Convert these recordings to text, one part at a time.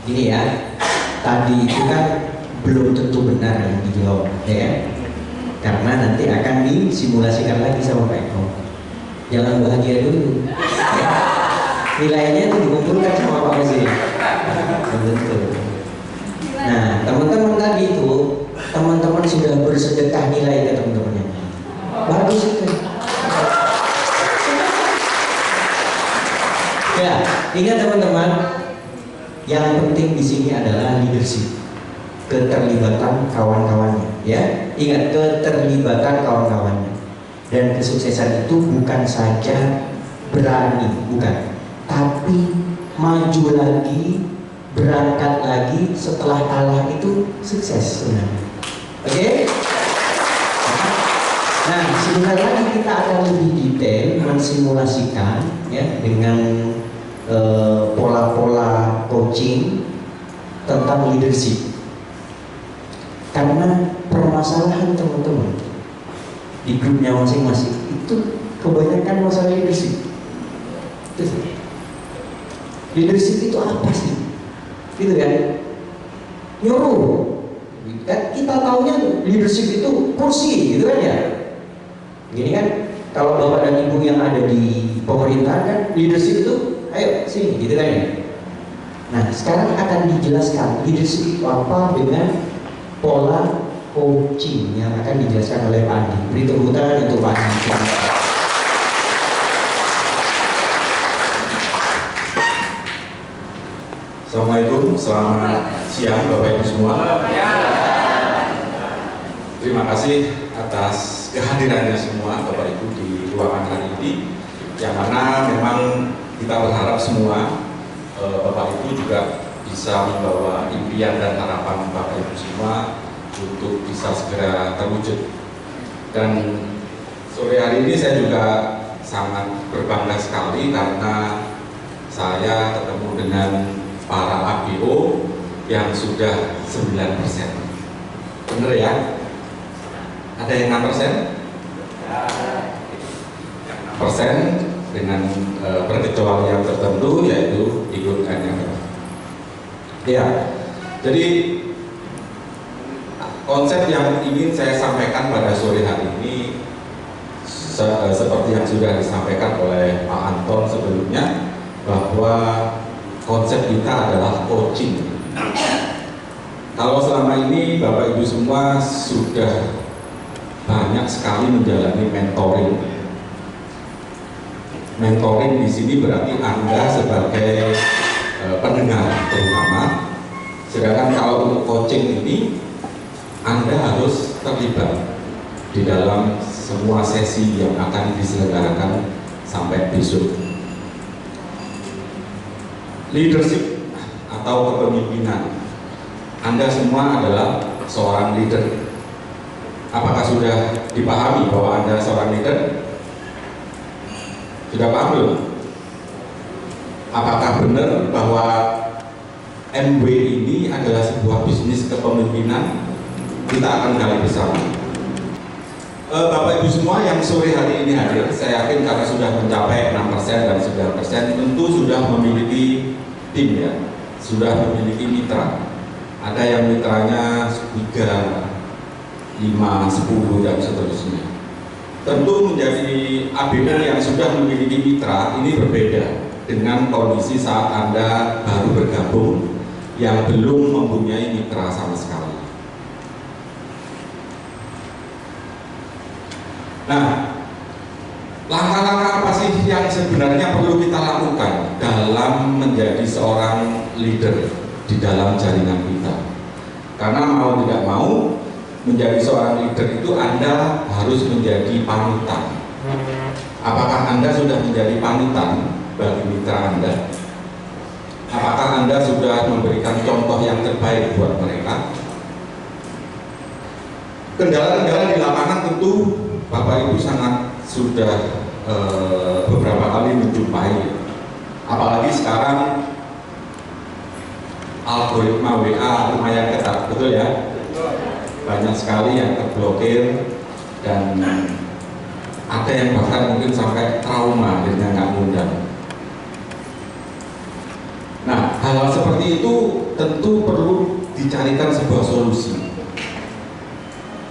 Gini ya, tadi itu kan belum tentu benar yang dijawab, ya kan? Karena nanti akan disimulasikan lagi sama Pak Eko. Jangan bahagia dulu. Ya. Nilainya itu dikumpulkan sama Pak Wazir. Betul. Nah, teman-teman tadi itu, teman-teman sudah bersedekah nilai ke teman-temannya. Bagus itu. Ya, ingat teman-teman, yang penting di sini adalah leadership, keterlibatan kawan-kawannya. Ya, ingat keterlibatan kawan-kawannya. Dan kesuksesan itu bukan saja berani, bukan, tapi maju lagi, berangkat lagi setelah kalah itu sukses sebenarnya. Oke? Nah, sebentar lagi kita akan lebih detail mensimulasikan ya dengan pola-pola coaching tentang leadership. Karena permasalahan teman-teman di grupnya masing-masing itu kebanyakan masalah leadership. Leadership itu apa sih? Gitu kan? Nyuruh. Kan kita taunya leadership itu kursi, gitu kan ya? Gini kan, kalau bapak dan ibu yang ada di pemerintahan kan leadership itu, ayo sini, gitu kan ya? Nah, sekarang akan dijelaskan leadership itu apa dengan pola coaching yang akan dijelaskan oleh Pak Andi. Beri tepuk tangan untuk Pak Andi. Assalamualaikum, selamat siang Bapak Ibu semua. Terima kasih atas kehadirannya semua Bapak Ibu di ruangan hari ini, yang mana memang kita berharap semua Bapak Ibu juga bisa membawa impian dan harapan Bapak Ibu semua untuk bisa segera terwujud. Dan sore hari ini saya juga sangat berbangga sekali karena saya ketemu dengan para APO yang sudah 9%. Bener ya? Ada yang 6%? Ya. 6% dengan perkecualian tertentu, yaitu ikut NMF. Ya, jadi konsep yang ingin saya sampaikan pada sore hari ini seperti yang sudah disampaikan oleh Pak Anton sebelumnya, bahwa konsep kita adalah coaching. Kalau selama ini Bapak Ibu semua sudah banyak sekali menjalani mentoring. Mentoring di sini berarti Anda sebagai pendengar terutama. Sedangkan kalau untuk coaching ini Anda harus terlibat di dalam semua sesi yang akan diselenggarakan sampai besok. Leadership atau kepemimpinan, Anda semua adalah seorang leader. Apakah sudah dipahami bahwa Anda seorang leader? Sudah paham belum? Apakah benar bahwa MW ini adalah sebuah bisnis kepemimpinan? Kita akan gali bersama. Bapak Ibu semua yang sore hari ini hadir, saya yakin karena sudah mencapai 6% dan 9%, tentu sudah memiliki tim ya, sudah memiliki mitra. Ada yang mitranya 3, 5, 10 dan seterusnya. Tentu menjadi ABO yang sudah memiliki mitra ini berbeda dengan kondisi saat Anda baru bergabung yang belum mempunyai mitra sama sekali. Nah, langkah-langkah apa sih yang sebenarnya perlu kita lakukan dalam menjadi seorang leader di dalam jaringan kita? Karena mau tidak mau, menjadi seorang leader itu Anda harus menjadi panutan. Apakah Anda sudah menjadi panutan bagi mitra Anda? Apakah Anda sudah memberikan contoh yang terbaik buat mereka? Kendala-kendala di lapangan tentu Bapak Ibu sangat sudah beberapa kali menjumpai, apalagi sekarang algoritma WA lumayan ketat, betul ya? Banyak sekali yang terblokir dan ada yang bahkan mungkin sampai trauma akhirnya nggak ngundang. Nah, hal-hal seperti seperti itu tentu perlu dicarikan sebuah solusi.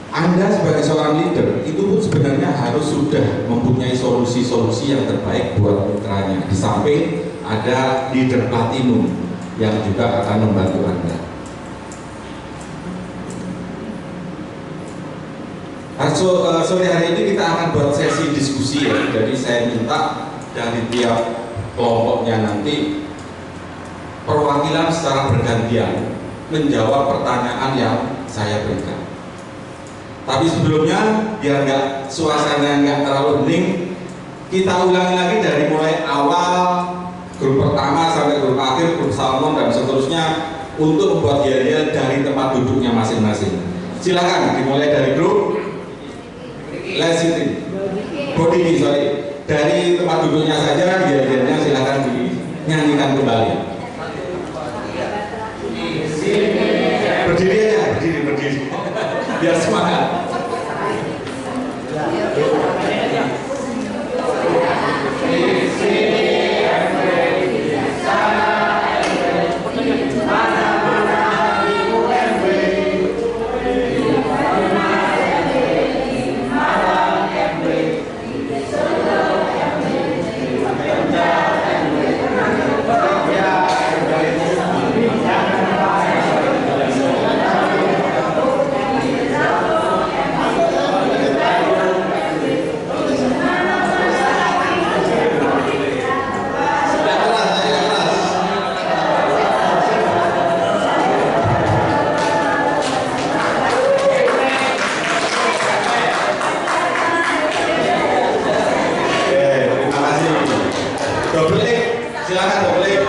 Anda sebagai seorang leader itu pun sebenarnya harus sudah mempunyai solusi-solusi yang terbaik buat mitranya. Di samping ada leader platinum yang juga akan membantu Anda. Sore hari ini kita akan buat sesi diskusi ya. Jadi saya minta dari tiap kelompoknya nanti perwakilan secara bergantian menjawab pertanyaan yang saya berikan. Tapi sebelumnya biar nggak suasana nggak terlalu hening, kita ulangi lagi dari mulai awal grup pertama sampai grup akhir, grup salmon dan seterusnya untuk membuat yel-yel dari tempat duduknya masing-masing. Silakan dimulai dari grup body sorry, dari tempat duduknya saja yel-yelnya silakan dinyanyikan kembali. Berdiri aja, berdiri. Biar semangat. Silakan double X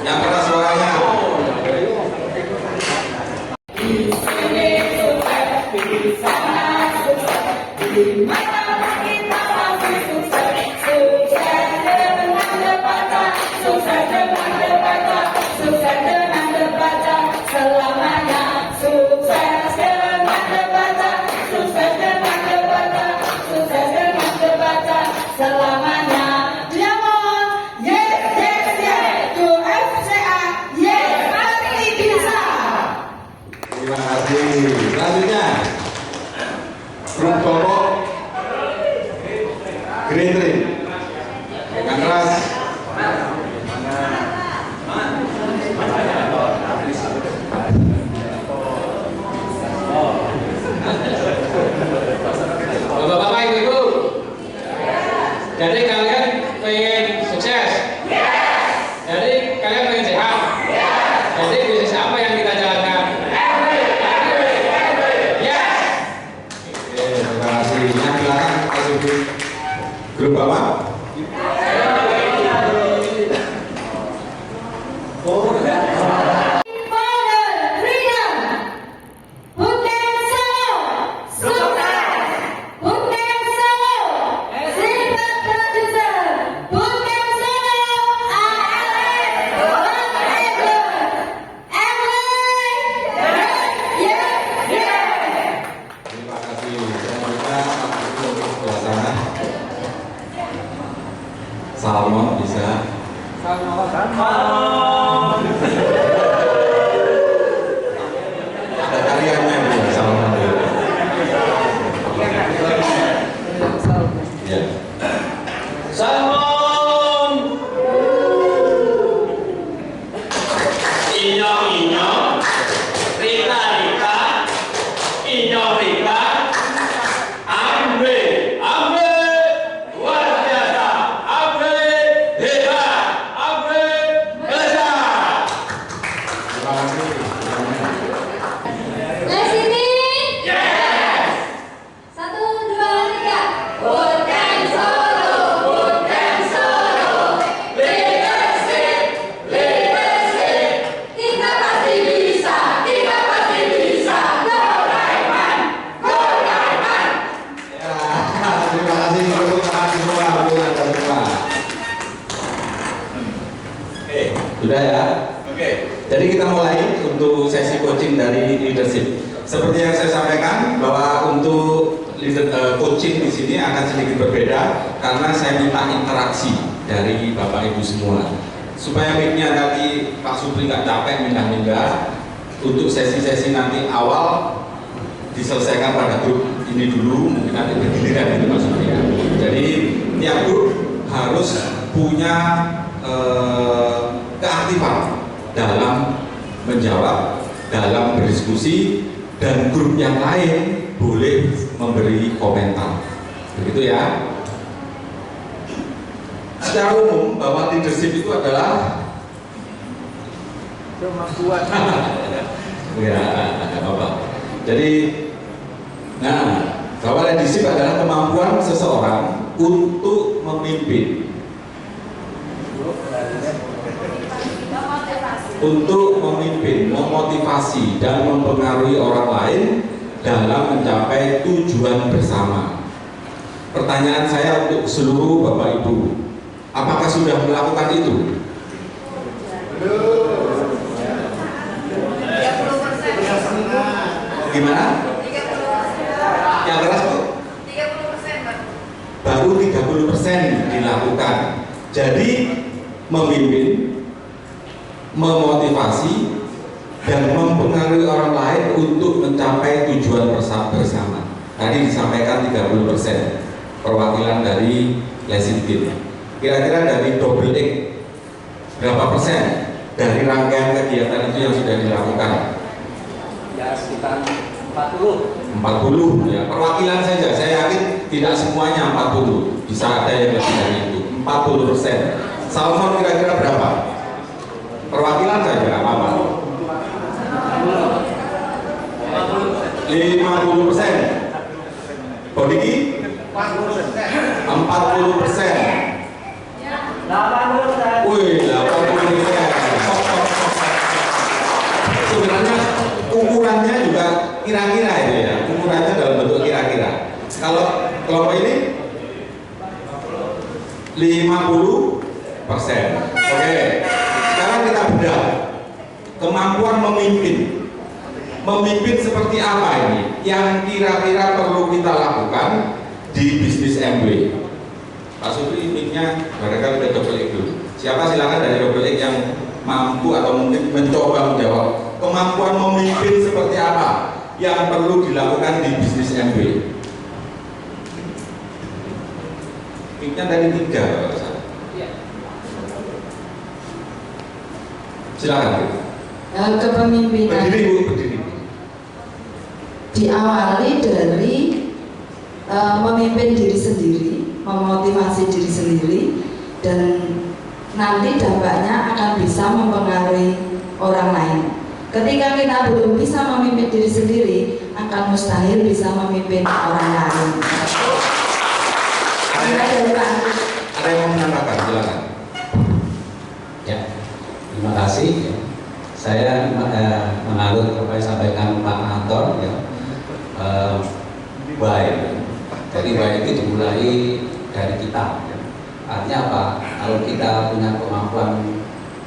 yang keras suaranya. Selanjutnya grup kelompok Green Ring yang keras. Bapak-bapak, ibu-ibu, jadi kalian pengen sukses? Jadi kalian pengen sehat? Jadi bisnis apa yang kita jalankan? Grup apa? Salmon bisa. Salmon. Ada kaliannya bisa salmon. Ya. Salmon. Inyo. Rita. Inyo. Sudah ya? Oke. Jadi kita mulai untuk sesi coaching dari leadership. Seperti yang saya sampaikan bahwa untuk coaching di sini akan sedikit berbeda karena saya minta interaksi dari Bapak Ibu semua. supaya mic-nya nanti Pak Supri nggak capek mindah-mindah, untuk sesi-sesi nanti awal diselesaikan pada grup ini dulu, mungkin nanti bergiliran gitu Pak Supri ya. Jadi tiap grup harus punya keaktifan dalam menjawab, dalam berdiskusi, dan grup yang lain boleh memberi komentar. Begitu ya. Secara umum bahwa leadership itu adalah kemampuan. ya, apa? Jadi, bahwa leadership adalah kemampuan seseorang untuk memimpin, memotivasi dan mempengaruhi orang lain dalam mencapai tujuan bersama. Pertanyaan saya untuk seluruh Bapak Ibu, apakah sudah melakukan itu? Gimana? Yang keras Bu? 30% Pak. Baru 30% dilakukan. Jadi memimpin, memotivasi, dan mempengaruhi orang lain untuk mencapai tujuan bersama. Tadi disampaikan 30% perwakilan dari Leasing Team. Kira-kira dari double X berapa persen dari rangkaian kegiatan itu yang sudah dilakukan? Ya sekitar 40. 40 ya, perwakilan saja. Saya yakin tidak semuanya 40, bisa ada yang lebih dari itu. 40%. Salmon kira-kira berapa? Perwakilan saja nggak apa-apa. 50%. Bodiki? 40%. 80%. Wih, 80%. Sebenarnya ukurannya juga kira-kira itu ya. Ukurannya dalam bentuk kira-kira. Kalau kelompok ini 50%. Oke. Sekarang kita bedah. Kemampuan memimpin. Memimpin seperti apa ini? Yang kira-kira perlu kita lakukan di bisnis MW. Pak Supri mic-nya barangkali udah double X dulu. Siapa silakan dari double X yang mampu atau mungkin mencoba menjawab kemampuan memimpin seperti apa yang perlu dilakukan di bisnis MW. Mic-nya dari 3. Silakan. Kepemimpinan Berdiri Bu, berdiri. diawali dari memimpin diri sendiri, memotivasi diri sendiri, dan nanti dampaknya akan bisa mempengaruhi orang lain. Ketika kita belum bisa memimpin diri sendiri, akan mustahil bisa memimpin orang lain. Ada yang mau menambahkan? Silakan. Ya, terima kasih. Ya. Saya mengalut apa yang disampaikan Pak Anton. Ya. Baik. Jadi baik itu dimulai dari kita. Ya. Artinya apa? Kalau kita punya kemampuan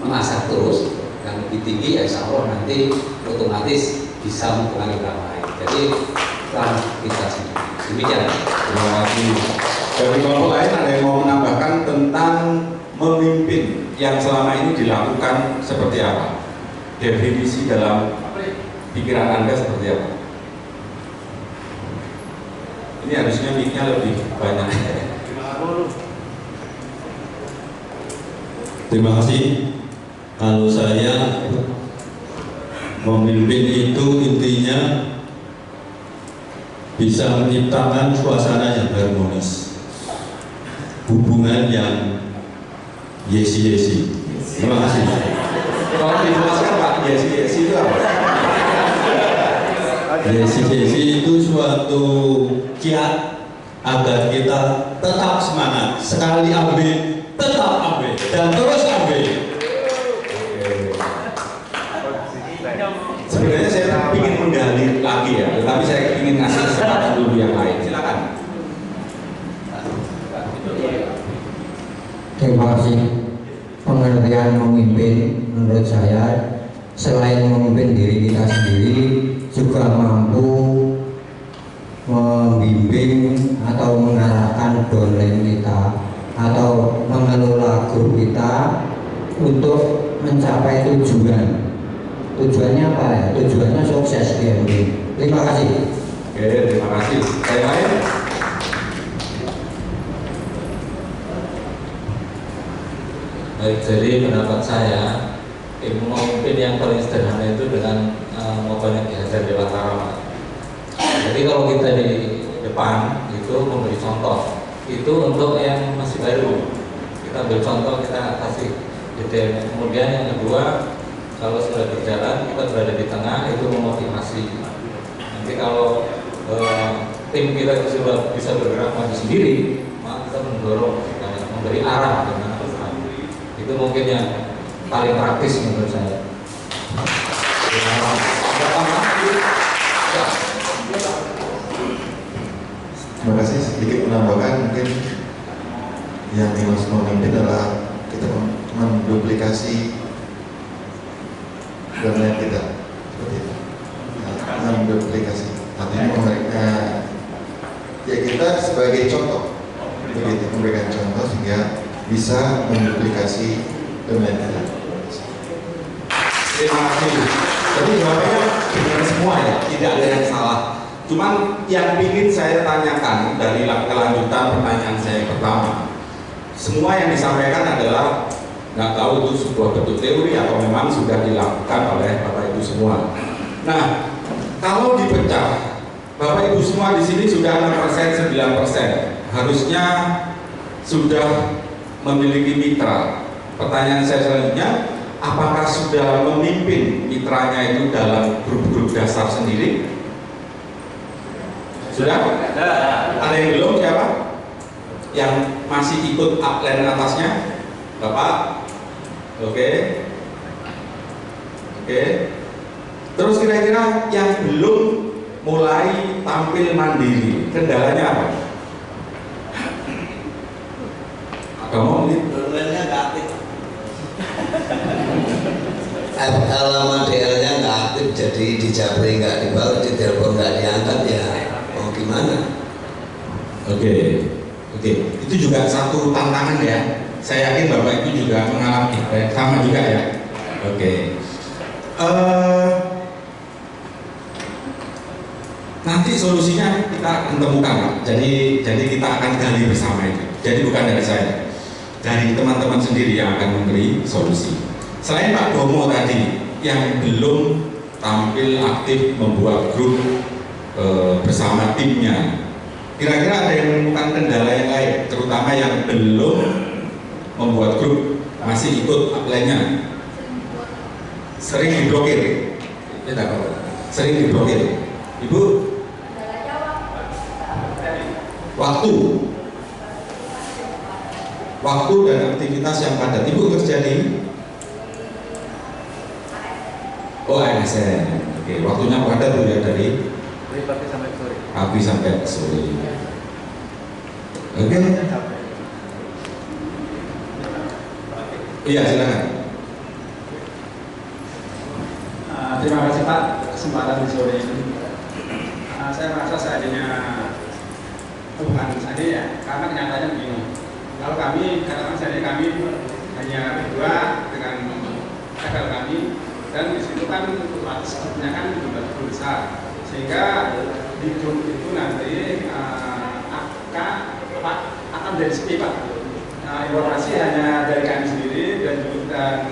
mengasah terus yang lebih tinggi, ya insya Allah nanti otomatis bisa mempengaruhi orang lain. Jadi peran kita sendiri. Demikian. Terima kasih. Dari kelompok lain ada yang mau menambahkan tentang memimpin yang selama ini dilakukan seperti apa? Definisi dalam pikiran Anda seperti apa? Ini harusnya mic-nya lebih banyak. Terima kasih. Kalau saya memimpin itu intinya bisa menciptakan suasana yang harmonis, hubungan yang yesi-yesi. Terima kasih. Kalau dijelaskan Pak, yesi itu apa? Yesi-yesi itu suatu kiat agar kita tetap semangat, sekali ambil, tetap ambil, dan terus ambil. Sebenarnya saya ingin menggali lagi ya, tetapi saya ingin ngasih kesempatan dulu yang lain. Silakan. Terima kasih. Pengertian memimpin menurut saya selain memimpin diri kita sendiri juga mampu membimbing atau mengarahkan downline kita atau mengelola grup kita untuk mencapai tujuan. Tujuannya apa ya? Tujuannya sukses di MB. Terima kasih. Oke, terima kasih. Saya lain. Baik, jadi pendapat saya, pemimpin yang paling sederhana itu dengan motonya Ki Hajar Dewantara, Pak. Jadi kalau kita di depan itu memberi contoh, itu untuk yang masih baru. Kita beri contoh, kita kasih gitu ya. Kemudian yang kedua, kalau sudah berjalan, kita berada di tengah, itu memotivasi. Nanti kalau tim kita itu sudah bisa bergerak maju sendiri, maka kita mendorong, memberi arah dengan itu mungkin yang paling praktis menurut saya. Terima kasih. Sedikit menambahkan, mungkin yang dimaksud memimpin adalah kita menduplikasi domain kita, seperti itu. Menduplikasi, artinya mereka ya kita sebagai contoh, begitu, memberikan contoh sehingga bisa menduplikasi domain kita. Terima kasih. Jadi jawabannya benar semua ya, tidak ada yang salah. Cuman yang ingin saya tanyakan dari kelanjutan pertanyaan saya yang pertama, semua yang disampaikan adalah nggak tahu itu sebuah bentuk teori atau memang sudah dilakukan oleh Bapak Ibu semua. Nah, kalau dipecah, Bapak Ibu semua di sini sudah 6%, 9%, harusnya sudah memiliki mitra. Pertanyaan saya selanjutnya, apakah sudah memimpin mitranya itu dalam grup-grup dasar sendiri? Sudah? Ada yang belum? Siapa? Yang masih ikut upline atasnya? Bapak? Oke. Terus kira-kira yang belum mulai tampil mandiri, kendalanya apa? Kamu domainnya nggak aktif. Alamat DL-nya nggak aktif, jadi di Japri nggak dibawa, di telepon nggak diangkat, ya mau gimana? Oke. Itu juga satu tantangan ya. Saya yakin Bapak Ibu juga mengalami sama juga ya. Oke. Nanti solusinya kita akan temukan, Pak. Jadi kita akan gali bersama itu. Jadi bukan dari saya, dari teman-teman sendiri yang akan memberi solusi. Selain Pak Domo tadi yang belum tampil aktif membuat grup bersama timnya, kira-kira ada yang menemukan kendala yang lain, terutama yang belum membuat grup, masih ikut upline-nya, sering diblokir, ya tak apa? Sering diblokir. Ibu, waktu dan aktivitas yang padat. Ibu kerja di ASN. Oke, waktunya padat ya dari pagi sampai sore. Pagi sampai sore. Oke. Iya, silakan. Terima kasih Pak kesempatan di sore ini. Saya merasa seadanya bukan saya ya, karena kenyataannya begini. Kalau kami, katakan saya kami hanya berdua dengan kakak kami, dan di situ kan sepertinya kan jumlah cukup besar, sehingga di grup itu nanti akan dari sepi Pak. Informasi hanya dari kami sendiri dan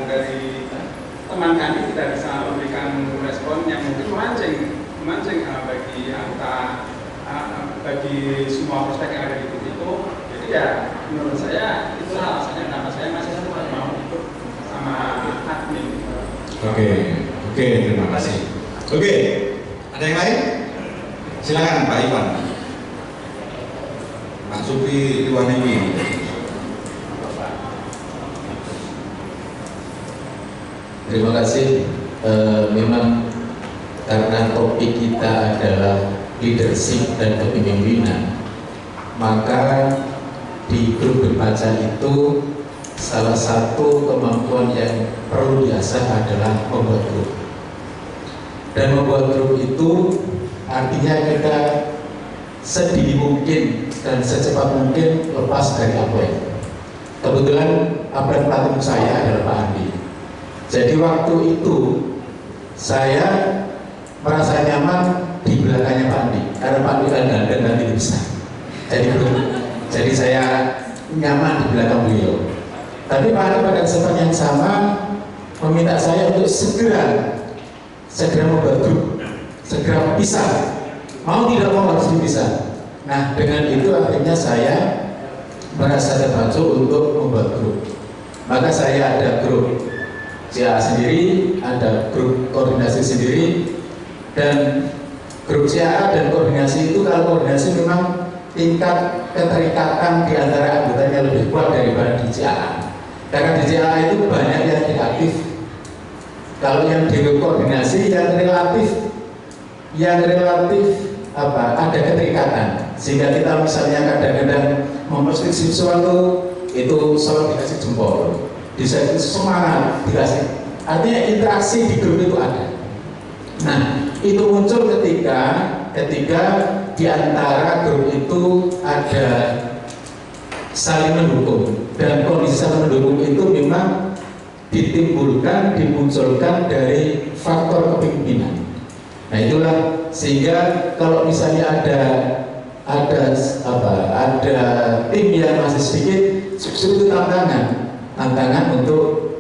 dari teman kami tidak bisa memberikan respon yang mungkin memancing bagi anggota, bagi semua prospek yang ada di grup itu. Jadi ya menurut saya itulah alasannya kenapa saya masih mau ikut sama admin. Oke, terima kasih. Oke, ada yang lain? Silakan Pak Iwan. Pak Supri Iwanewi. Terima kasih. Memang karena topik kita adalah leadership dan kepemimpinan, maka di grup berbaca itu salah satu kemampuan yang perlu diasah adalah membuat grup. Dan membuat grup itu artinya kita sedini mungkin dan secepat mungkin lepas dari upline. Kebetulan upline platinum saya adalah Pak Andi. Jadi waktu itu saya merasa nyaman di belakangnya Pak Andi, karena Pak Andi dan nanti besar. Jadi saya nyaman di belakang beliau. Tapi Pak Andi pada kesempatan yang sama meminta saya untuk segera membuat grup, segera pisah. Mau tidak mau harus dipisah. Nah, dengan itu akhirnya saya merasa terbantu untuk membuat grup. Maka saya ada grup CA sendiri, ada grup koordinasi sendiri, dan grup CA dan koordinasi itu, kalau koordinasi memang tingkat keterikatan di antara anggotanya lebih kuat daripada di CA. Karena di CA itu banyak yang reaktif. Kalau yang di grup koordinasi yang relatif ada keterikatan, sehingga kita misalnya kadang-kadang memposting sesuatu itu selalu dikasih jempol, semangat dikasih, artinya interaksi di grup itu ada. Nah, itu muncul ketika di antara grup itu ada saling mendukung, dan kondisi saling mendukung itu memang dimunculkan dari faktor kepemimpinan. Nah, itulah sehingga kalau misalnya ada tim yang masih sedikit, justru itu tantangan untuk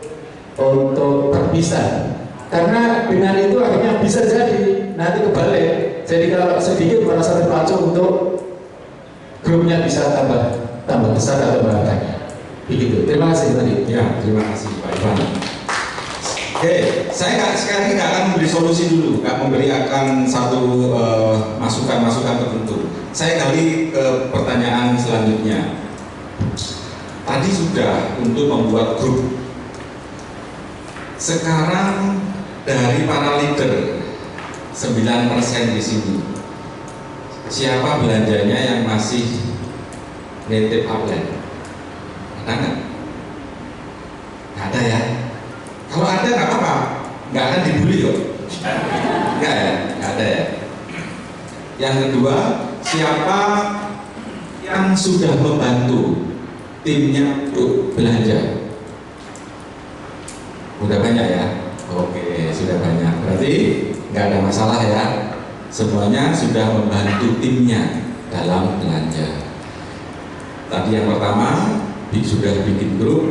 berpisah. Karena dengan itu akhirnya bisa jadi nanti kebalik. Jadi kalau sedikit merasa terpacu untuk grupnya bisa tambah besar atau banyak. Begitu. Terima kasih tadi. Ya, terima kasih Pak Ivan. Oke, saya sekali nggak akan memberi solusi dulu, nggak memberikan satu masukan-masukan tertentu. Saya kali ke pertanyaan selanjutnya. Tadi sudah untuk membuat grup. Sekarang dari para leader 9% di sini, siapa belanjanya yang masih native upline? Ada nggak? Nggak ada ya. Kalau ada nggak apa-apa, nggak akan dibully kok. Nggak ya, nggak ada ya. Yang kedua, siapa yang sudah membantu timnya untuk belanja? Udah banyak ya? Oke, sudah banyak. Berarti nggak ada masalah ya. Semuanya sudah membantu timnya dalam belanja. Tadi yang pertama sudah bikin grup,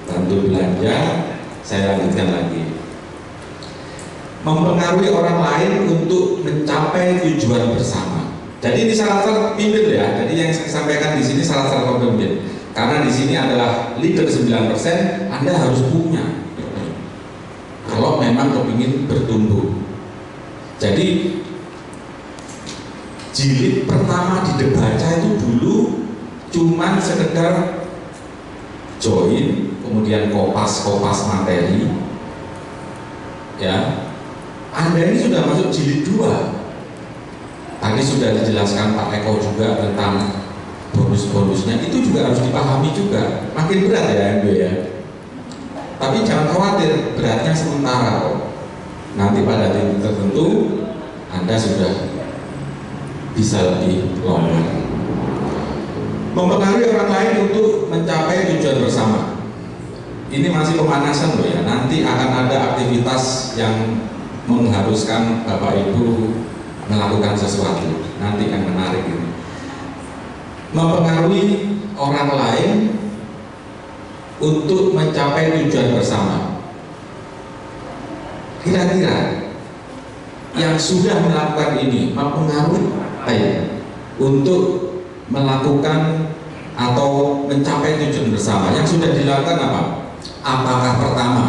bantu belanja. Saya lanjutkan lagi. Mempengaruhi orang lain untuk mencapai tujuan bersama. Jadi ini syarat pemimpin ya. Jadi yang saya sampaikan di sini syarat pemimpin. Karena di sini adalah leader 9%, Anda harus punya. Kalau memang kepingin bertumbuh. Jadi jilid pertama di Debaca itu dulu cuman sekedar join, kemudian kopas materi, ya. Anda ini sudah masuk jilid 2. Tadi sudah dijelaskan Pak Eko juga tentang bonus-bonusnya, itu juga harus dipahami juga. Makin berat ya MB ya. Tapi jangan khawatir, beratnya sementara kok. Nanti pada titik tertentu Anda sudah bisa lebih longgar. Mempengaruhi orang lain untuk mencapai tujuan bersama. Ini masih pemanasan loh ya. Nanti akan ada aktivitas yang mengharuskan Bapak Ibu melakukan sesuatu. Nanti yang menarik ini. Mempengaruhi orang lain untuk mencapai tujuan bersama. Kira-kira yang sudah melakukan ini mempengaruhi untuk melakukan atau mencapai tujuan bersama. Yang sudah dilakukan apa? Apakah pertama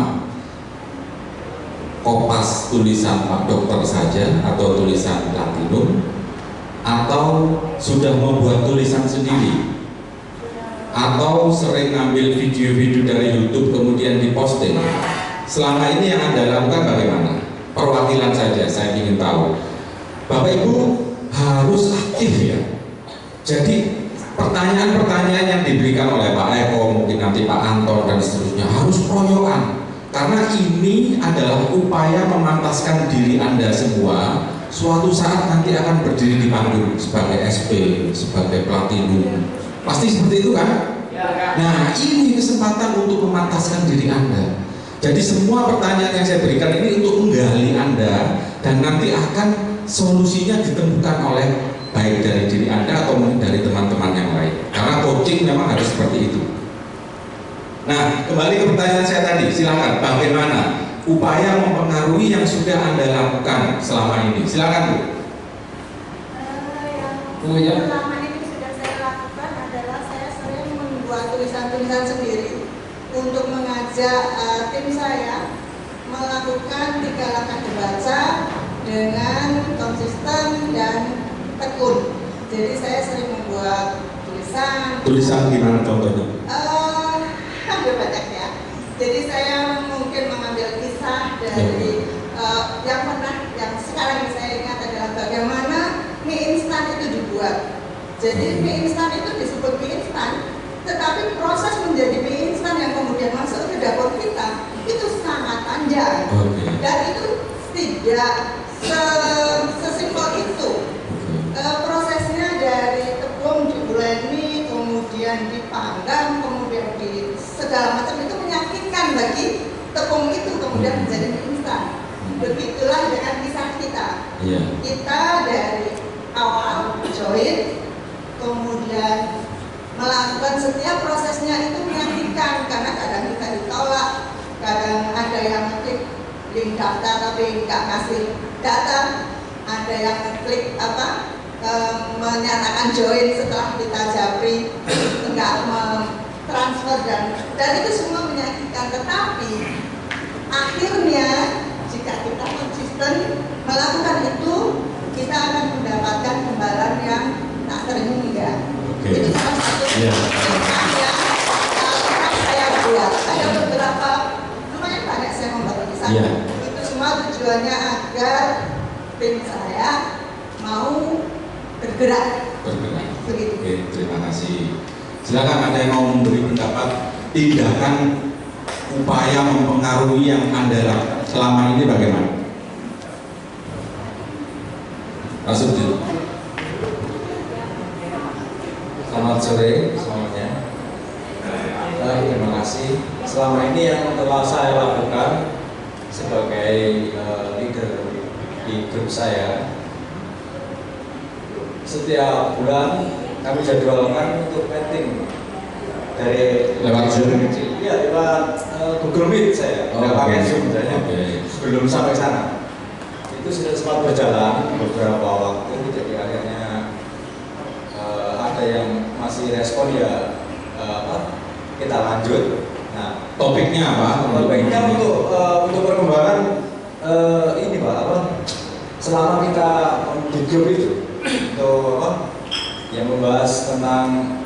kopas tulisan Pak Dokter saja atau tulisan platinum, atau sudah membuat tulisan sendiri, atau sering ngambil video-video dari YouTube kemudian diposting? Selama ini yang Anda lakukan bagaimana? Perwakilan saja, saya ingin tahu. Bapak Ibu harus aktif ya. Jadi pertanyaan-pertanyaan yang diberikan oleh Pak Eko, mungkin nanti Pak Anton dan seterusnya, harus proyokan. Karena ini adalah upaya memantaskan diri Anda semua. Suatu saat nanti akan berdiri di panggung sebagai SP, sebagai platinum. Pasti seperti itu kan? Nah, ini kesempatan untuk memantaskan diri Anda. Jadi semua pertanyaan yang saya berikan ini untuk menggali Anda, dan nanti akan solusinya ditemukan oleh baik dari diri Anda atau mungkin dari teman-teman yang lain. Karena coaching memang harus seperti itu. Nah, kembali ke pertanyaan saya tadi, silakan. Bagaimana upaya mempengaruhi yang sudah Anda lakukan selama ini? Silakan, Bu. Yang selama ini sudah saya lakukan adalah saya sering membuat tulisan-tulisan sendiri untuk mengajak tim saya melakukan 3 langkah dibaca dengan konsisten dan tekun. Jadi saya sering membuat tulisan Gimana contohnya? Hampir banyak ya. Jadi saya mungkin mengambil kisah dari yang sekarang yang saya ingat adalah bagaimana mie instan itu dibuat. Jadi mie instan itu disebut mie instan, tetapi proses menjadi mie instan yang kemudian masuk ke dapur kita itu sangat panjang. Dan itu tidak sesimpel itu. Prosesnya dari tepung dibuleni, kemudian dipanggang, kemudian di segala macam itu menyakitkan bagi tepung itu, kemudian menjadi mie instan. Begitulah dengan kisah kita. Kita dari awal join, kemudian melakukan setiap prosesnya itu menyakitkan karena kadang kita ditolak, kadang ada yang klik link daftar tapi nggak ngasih data, ada yang klik menyatakan join setelah kita japri nggak transfer dan itu semua menyakitkan. Tetapi akhirnya jika kita konsisten melakukan itu, kita akan mendapatkan imbalan yang tak terhingga. Itu salah satu yang saya buat. Ada beberapa, lumayan banyak saya membuat tulisan. Itu semua tujuannya agar tim saya mau bergerak. Begitu. Oke, terima kasih. Silakan, ada yang mau memberi pendapat tindakan upaya mempengaruhi yang Anda lakukan selama ini bagaimana? Rasul. Selamat sore semuanya. Terima kasih. Selama ini yang telah saya lakukan sebagai leader di grup saya, setiap bulan kami jadwalkan untuk meeting dari lewat Zoom. Iya, lewat Google Meet saya. Nggak pakai Zoom misalnya. Sebelum sampai sana itu sudah sempat berjalan beberapa waktu, jadi akhirnya ada yang masih respon ya kita lanjut. Nah, topiknya apa? Topiknya untuk perkembangan ini Pak, selama kita di grup itu untuk yang membahas tentang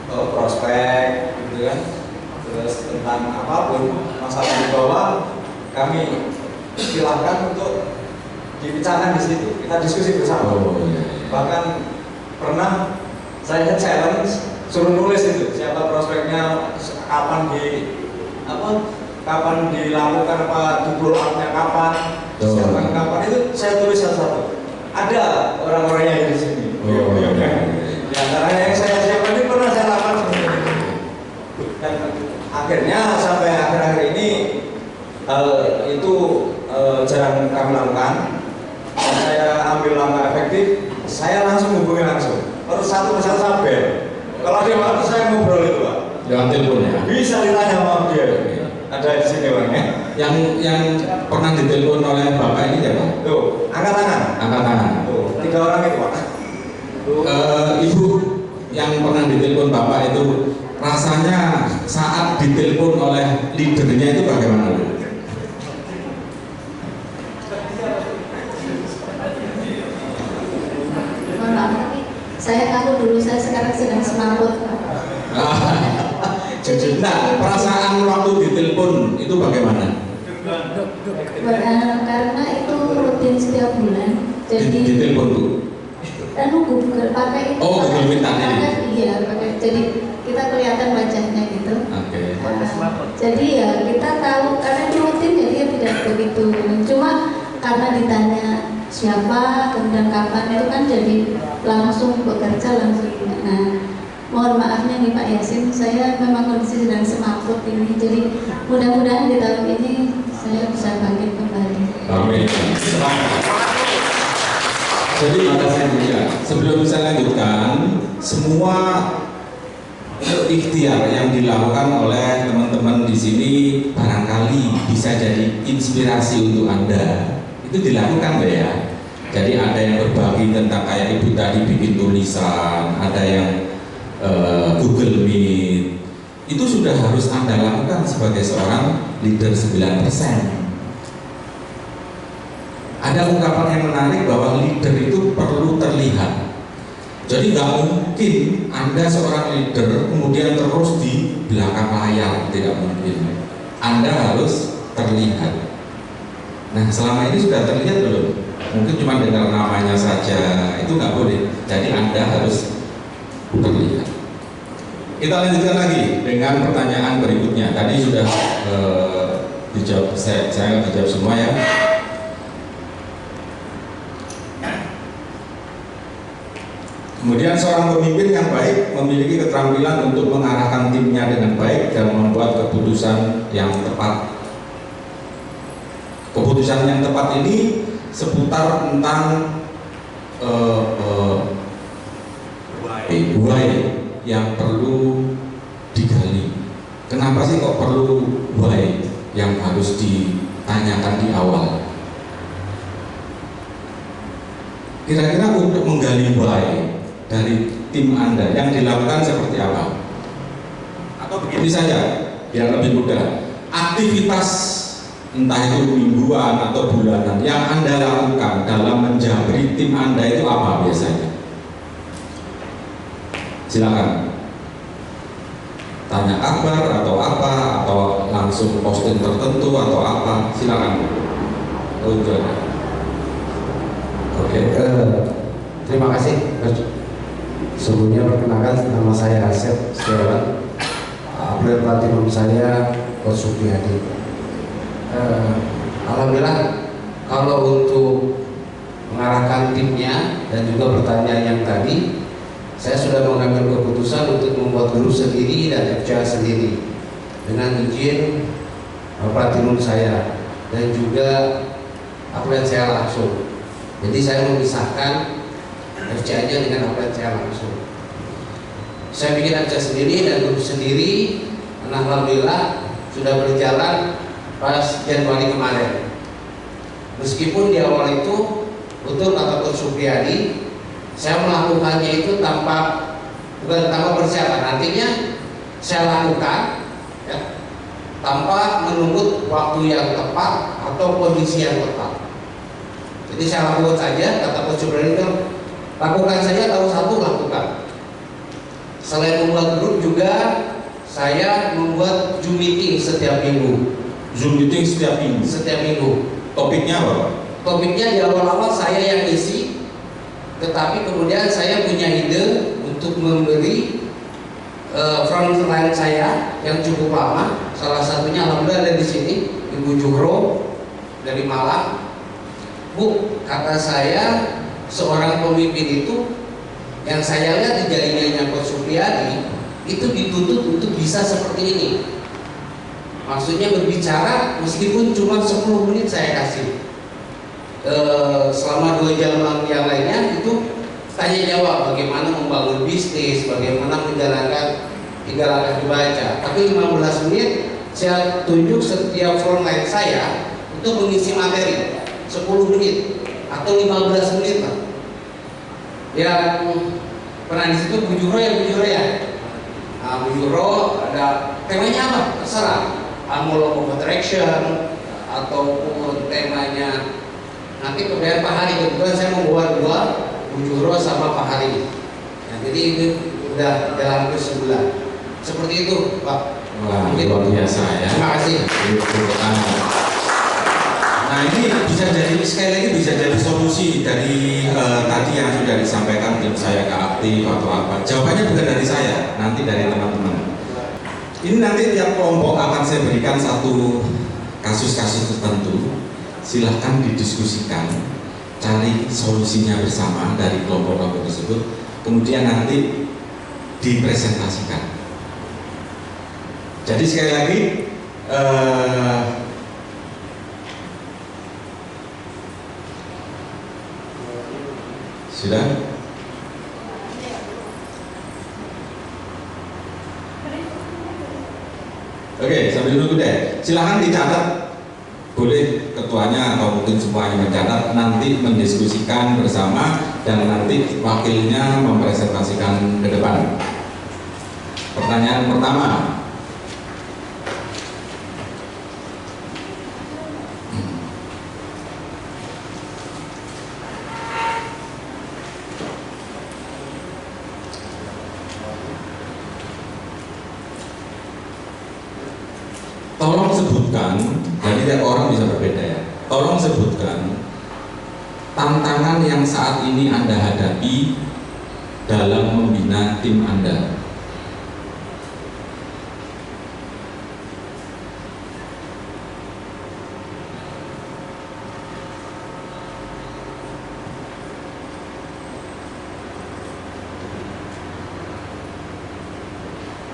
prospek gitu kan, terus tentang apapun masalah di bawah, kami silahkan untuk dibicarakan di situ, kita diskusi bersama. Bahkan pernah saya challenge suruh nulis itu siapa prospeknya, kapan dilakukan, apa di-blow up-nya kapan, siapa kapan, itu saya tulis satu-satu. Ada orang-orangnya di sini. Di antaranya yang saya siapkan ini pernah saya lakukan seperti itu. Dan akhirnya sampai akhir-akhir ini itu jarang kami lakukan. Dan saya ambil langkah efektif, saya langsung hubungi langsung. Harus satu persatu sampai. Kalau dia waktu saya ngobrol itu Pak. Lewat telepon ya? Bisa ditanya sama dia. Ada di sini orangnya. Yang pernah ditelepon oleh Bapak ini siapa? Tuh, angkat tangan. Angkat tangan. Tuh, 3 orang itu Pak. Ibu yang pernah ditelepon Bapak itu rasanya saat ditelepon oleh leadernya itu bagaimana? Saya ngaku dulu, saya sekarang sedang semaput. Jujur. Nah, perasaan waktu ditelepon itu bagaimana? Karena itu rutin setiap bulan. Jadi ditelepon tuh. Google pakai. Oh, Google Meet tadi. Iya, pakai. Jadi kita kelihatan wajahnya gitu. Oke. Jadi ya kita tahu karena itu rutin jadi ya tidak begitu. Cuma karena ditanya siapa kemudian kapan itu kan jadi langsung bekerja langsung. Nah Mohon maafnya nih Pak Yasin, saya memang kondisi sedang semaput ini, jadi mudah-mudahan di tahun ini saya bisa bangkit kembali. Amin. Jadi makasih juga. Sebelum saya lanjutkan, semua ikhtiar yang dilakukan oleh teman-teman di sini barangkali bisa jadi inspirasi untuk Anda. Itu dilakukan nggak ya? Jadi ada yang berbagi tentang kayak ibu tadi bikin tulisan, ada yang Google Meet. Itu sudah harus Anda lakukan sebagai seorang leader 9%. Ada ungkapan yang menarik bahwa leader itu perlu terlihat. Jadi nggak mungkin Anda seorang leader kemudian terus di belakang layar, tidak mungkin. Anda harus terlihat. Nah, selama ini sudah terlihat belum? Mungkin cuma dengar namanya saja, itu nggak boleh. Jadi Anda harus terlihat. Kita lanjutkan lagi dengan pertanyaan berikutnya. Tadi sudah dijawab, saya akan dijawab semua ya. Kemudian seorang pemimpin yang baik memiliki keterampilan untuk mengarahkan timnya dengan baik dan membuat keputusan yang tepat. Keputusan yang tepat ini seputar tentang why yang perlu digali. Kenapa sih kok perlu why yang harus ditanyakan di awal? Kira-kira untuk menggali why dari tim Anda yang dilakukan seperti apa? Atau begini saja, biar lebih mudah. Aktivitas entah itu mingguan atau bulanan yang Anda lakukan dalam menjabri tim Anda itu apa biasanya? Silakan. Tanya kabar atau apa, atau langsung posting tertentu atau apa? Silakan. Oke, terima kasih. Sebelumnya perkenalkan, nama saya Asep Setiawan. Upload platinum saya Coach Supriyadi. Alhamdulillah, kalau untuk mengarahkan timnya dan juga pertanyaan yang tadi, saya sudah mengambil keputusan untuk membuat grup sendiri dan FCA sendiri dengan izin platinum saya dan juga upload saya langsung. Jadi saya memisahkan FCA-nya dengan upload saya langsung. Saya bikin FCA sendiri dan grup sendiri, dan alhamdulillah sudah berjalan pas Januari kemarin. Meskipun di awal itu betul kata Coach Supriyadi, saya melakukannya itu bukan tanpa persiapan. Artinya saya lakukan ya, tanpa menunggu waktu yang tepat atau kondisi yang tepat. Jadi saya lakukan saja, kata Coach Supriyadi itu lakukan saja, tahu satu lakukan. Selain membuat grup juga saya membuat Zoom meeting setiap minggu. Zoom meeting setiap minggu? Setiap minggu. Topiknya apa? Topiknya di awal-awal saya yang isi, tetapi kemudian saya punya ide untuk memberi frontline saya yang cukup lama. Salah satunya alhamdulillah ada di sini, Ibu Juhro dari Malang. Bu, kata saya seorang pemimpin itu yang saya lihat di jaringannya Coach Supriyadi itu dituntut untuk bisa seperti ini. Maksudnya berbicara meskipun cuma 10 menit saya kasih. Selama 2 jam yang lainnya itu tanya jawab bagaimana membangun bisnis, bagaimana menjalankan 3 langkah dibaca. Tapi 15 menit saya tunjuk setiap frontline saya untuk mengisi materi 10 menit atau 15 menit lah. Yang pernah di situ Bu Juhro ya. Nah, Bu Juhro ada temanya apa? Terserah. Law of Attraction ataupun temanya nanti kemudian Pak Hari, kebetulan saya membuat 2, Bu Juhro sama Pak Hari. Nah, jadi itu udah jalan ke sebulan. Seperti itu, Pak. Wah, luar biasa ya. Terima kasih. Nah, ini bisa jadi, sekali lagi bisa jadi solusi dari tadi yang sudah disampaikan tim saya ke aktif atau apa. Jawabannya bukan dari saya, nanti dari teman-teman. Ini nanti tiap kelompok akan saya berikan satu kasus-kasus tertentu. Silahkan didiskusikan, cari solusinya bersama dari kelompok-kelompok tersebut. Kemudian nanti dipresentasikan. Jadi sekali lagi sudah. Oke, sambil nunggu deh. Silahkan dicatat. Boleh ketuanya atau mungkin semuanya mencatat, nanti mendiskusikan bersama dan nanti wakilnya mempresentasikan ke depan. Pertanyaan pertama. Tolong sebutkan, jadi tiap orang bisa berbeda ya. Tolong sebutkan tantangan yang saat ini Anda hadapi dalam membina tim Anda.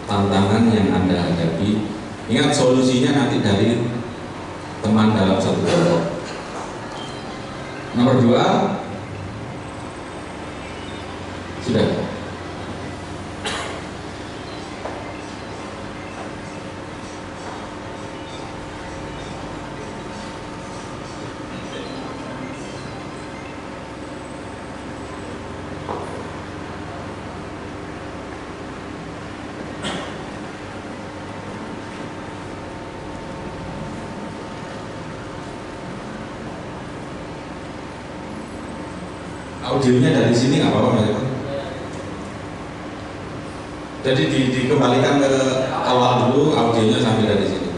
Tantangan yang Anda hadapi. Ingat, solusinya nanti dari teman dalam satu kelompok. Nomor 2, sudah. Audionya dari sini nggak apa-apa, Mas. Jadi dikembalikan ke awal dulu, audionya sampai dari sini.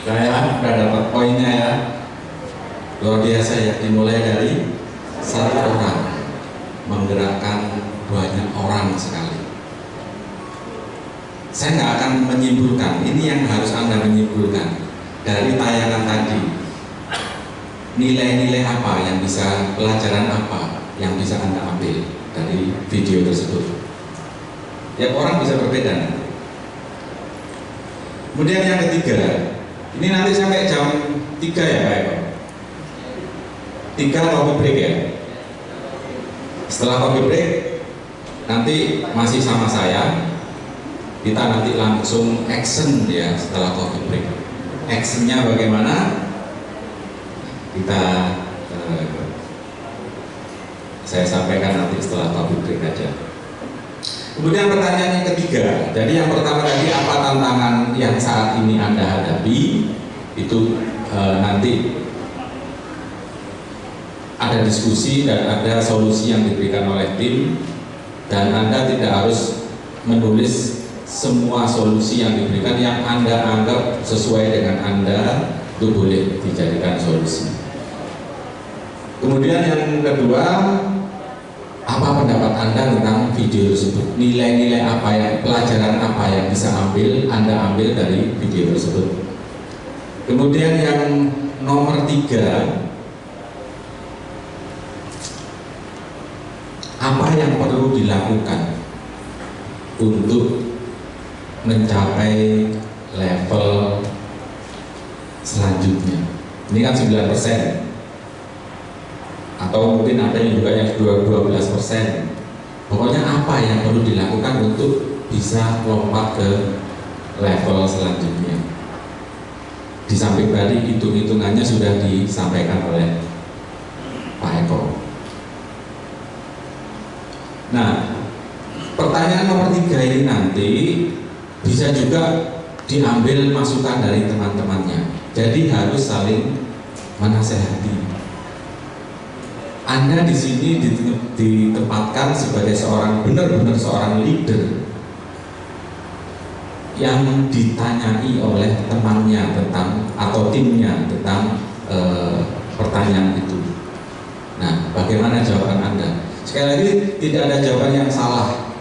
Saya sudah dapat poinnya ya. Luar biasa ya, dimulai dari satu orang menggerakkan banyak orang sekali. Saya nggak akan menyimpulkan, ini yang harus Anda menyimpulkan dari tayangan tadi. Nilai-nilai apa yang bisa, pelajaran apa yang bisa Anda ambil dari video tersebut. Tiap orang bisa berbeda. Kemudian yang ketiga, ini nanti sampai jam 3 ya Pak Eko? 3 coffee break ya. Setelah coffee break, nanti masih sama saya. Kita nanti langsung action ya setelah coffee break. Actionnya bagaimana? Kita saya sampaikan nanti setelah coffee break aja. Kemudian pertanyaan yang ketiga, jadi yang pertama tadi apa tantangan yang saat ini Anda hadapi, itu nanti ada diskusi dan ada solusi yang diberikan oleh tim, dan Anda tidak harus menulis semua solusi yang diberikan yang Anda anggap sesuai dengan Anda, itu boleh dijadikan solusi. Kemudian yang kedua, apa pendapat Anda tentang video tersebut? Nilai-nilai apa yang, pelajaran apa yang bisa Anda ambil dari video tersebut? Kemudian yang nomor 3, apa yang perlu dilakukan untuk mencapai level selanjutnya? Ini kan 9%. Atau mungkin ada yang juga yang 12%. Pokoknya apa yang perlu dilakukan untuk bisa lompat ke level selanjutnya. Di samping tadi hitung-hitungannya sudah disampaikan oleh Pak Eko. Nah, pertanyaan nomor 3 ini nanti bisa juga diambil masukan dari teman-temannya. Jadi harus saling menasehati. Anda di sini ditempatkan sebagai benar-benar seorang leader yang ditanyai oleh temannya tentang atau timnya tentang pertanyaan itu. Nah, bagaimana jawaban Anda? Sekali lagi, tidak ada jawaban yang salah.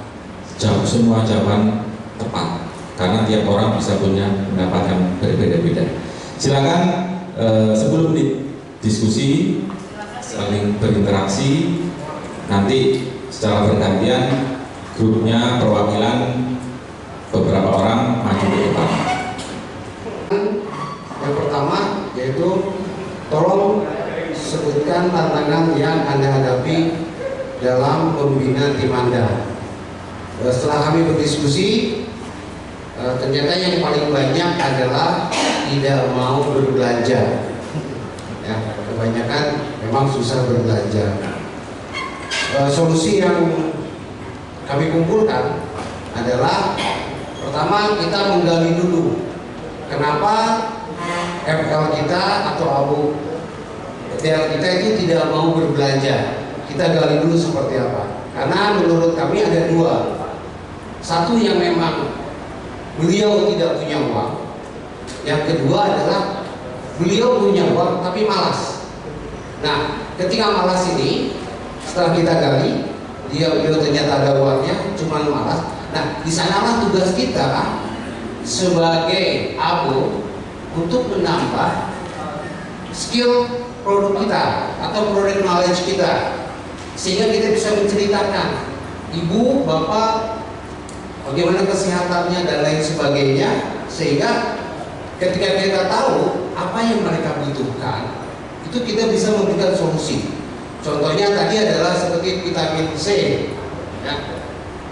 Semua jawaban tepat, karena tiap orang bisa punya pendapat yang berbeda-beda. Silakan 10 menit diskusi, saling berinteraksi, nanti secara bergantian grupnya perwakilan beberapa orang maju ke depan. Yang pertama yaitu tolong sebutkan tantangan yang Anda hadapi dalam membina tim Anda. Setelah kami berdiskusi, ternyata yang paling banyak adalah tidak mau berbelanja. Ya, kebanyakan memang susah berbelanja. Solusi yang kami kumpulkan adalah pertama, kita menggali dulu kenapa FL kita atau abu TL kita itu tidak mau berbelanja. Kita gali dulu seperti apa, karena menurut kami ada 2. Satu, yang memang beliau tidak punya uang. Yang kedua adalah beliau punya uang tapi malas. Nah, ketika malas ini, setelah kita gali, beliau ternyata ada uangnya, cuma malas. Nah, di sanalah tugas kita sebagai abo untuk menambah skill produk kita atau product knowledge kita, sehingga kita bisa menceritakan ibu, bapak, bagaimana kesehatannya dan lain sebagainya, sehingga ketika kita tahu apa yang mereka butuhkan, itu kita bisa memberikan solusi. Contohnya tadi adalah seperti vitamin C. Ya.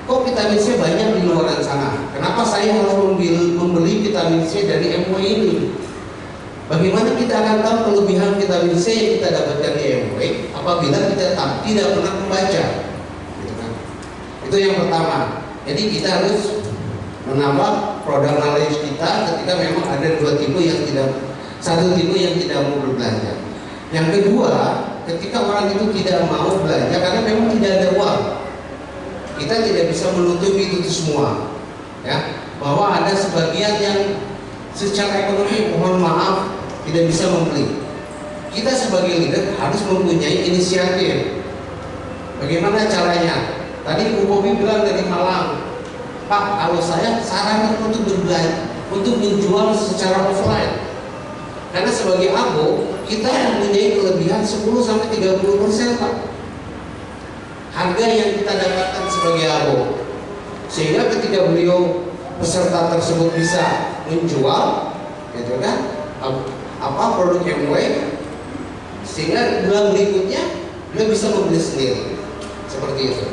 Kok vitamin C banyak di luar sana? Kenapa saya harus membeli vitamin C dari MW ini? Bagaimana kita akan tahu kelebihan vitamin C yang kita dapatkan di MW apabila kita tidak pernah membaca? Gitu kan? Itu yang pertama. Jadi kita harus menambah produk knowledge kita ketika memang ada 2 tipe yang satu tipe yang tidak mau berbelanja. Yang kedua, ketika orang itu tidak mau belanja karena memang tidak ada uang, kita tidak bisa menutupi itu semua, ya, bahwa ada sebagian yang secara ekonomi mohon maaf tidak bisa membeli. Kita sebagai leader harus mempunyai inisiatif. Bagaimana caranya? Tadi Bu Bobi bilang dari Malang, Pak, kalau saya sarankan untuk berbelanja, untuk menjual secara offline. Karena sebagai abo, kita mempunyai kelebihan 10-30%, Pak. Harga yang kita dapatkan sebagai abo. sehingga ketika beliau peserta tersebut bisa menjual, gitu kan, apa produk MW, sehingga bulan berikutnya dia bisa membeli sendiri, seperti itu.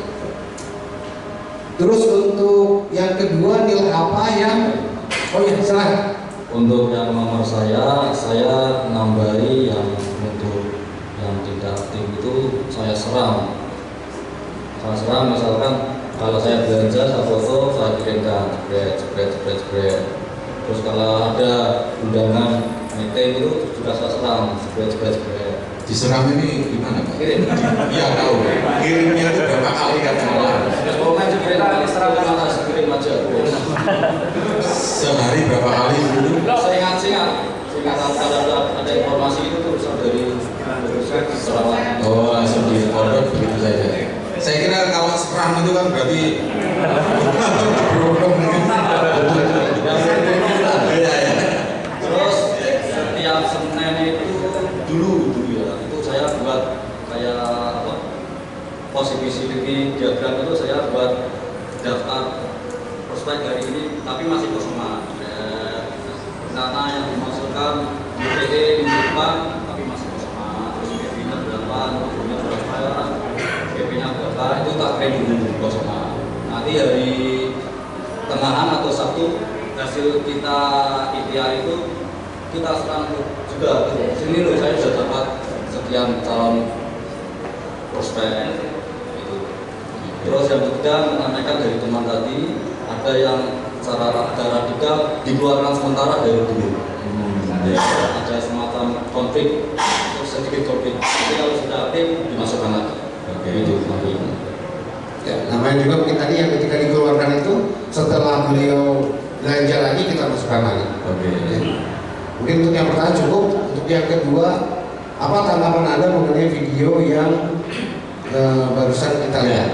Terus untuk yang kedua nilai apa yang, oh ya silahkan. Untuk yang nomor saya nambahi yang untuk yang tidak aktif itu saya serang. Saya serang misalkan kalau saya belanja saya foto, saya kirimkan jebret. Terus kalau ada undangan meeting itu juga saya serang jebret. Diserang ini gimana Pak? Kirim. Iya tahu. Kirimnya itu berapa kali kan salah? Pokoknya jebret kali serang mana kirim aja. Sehari berapa kali dulu? Saya ingat kalau ada informasi itu terus dari serang. Oh langsung di order begitu saja. Saya kira kalau serang itu kan berarti terus setiap Senin itu dulu ya itu saya buat kayak apa positivity diagram itu saya buat daftar prospek hari ini tapi masih kosong data yang dimasukkan UPE minggu depan tapi masih kosong terus BP-nya berapa, nomornya berapa, BP-nya berapa itu tak kredit dulu kosong. Nanti hari tengahan atau Sabtu hasil kita IPR itu kita serang juga gitu. Sini loh saya sudah dapat sekian calon prospek itu. Terus yang ketiga menanyakan dari teman tadi ada yang secara radikal dikeluarkan sementara dari dulu. Ada semacam konflik, sedikit konflik. Jadi kalau sudah aktif dimasukkan lagi. Itu nanti. Ya, namanya juga mungkin tadi yang ketika dikeluarkan itu setelah beliau belanja lagi kita masukkan lagi. Ya. Mungkin untuk yang pertama cukup. Untuk yang kedua, apa tanggapan Anda mengenai video yang barusan kita lihat?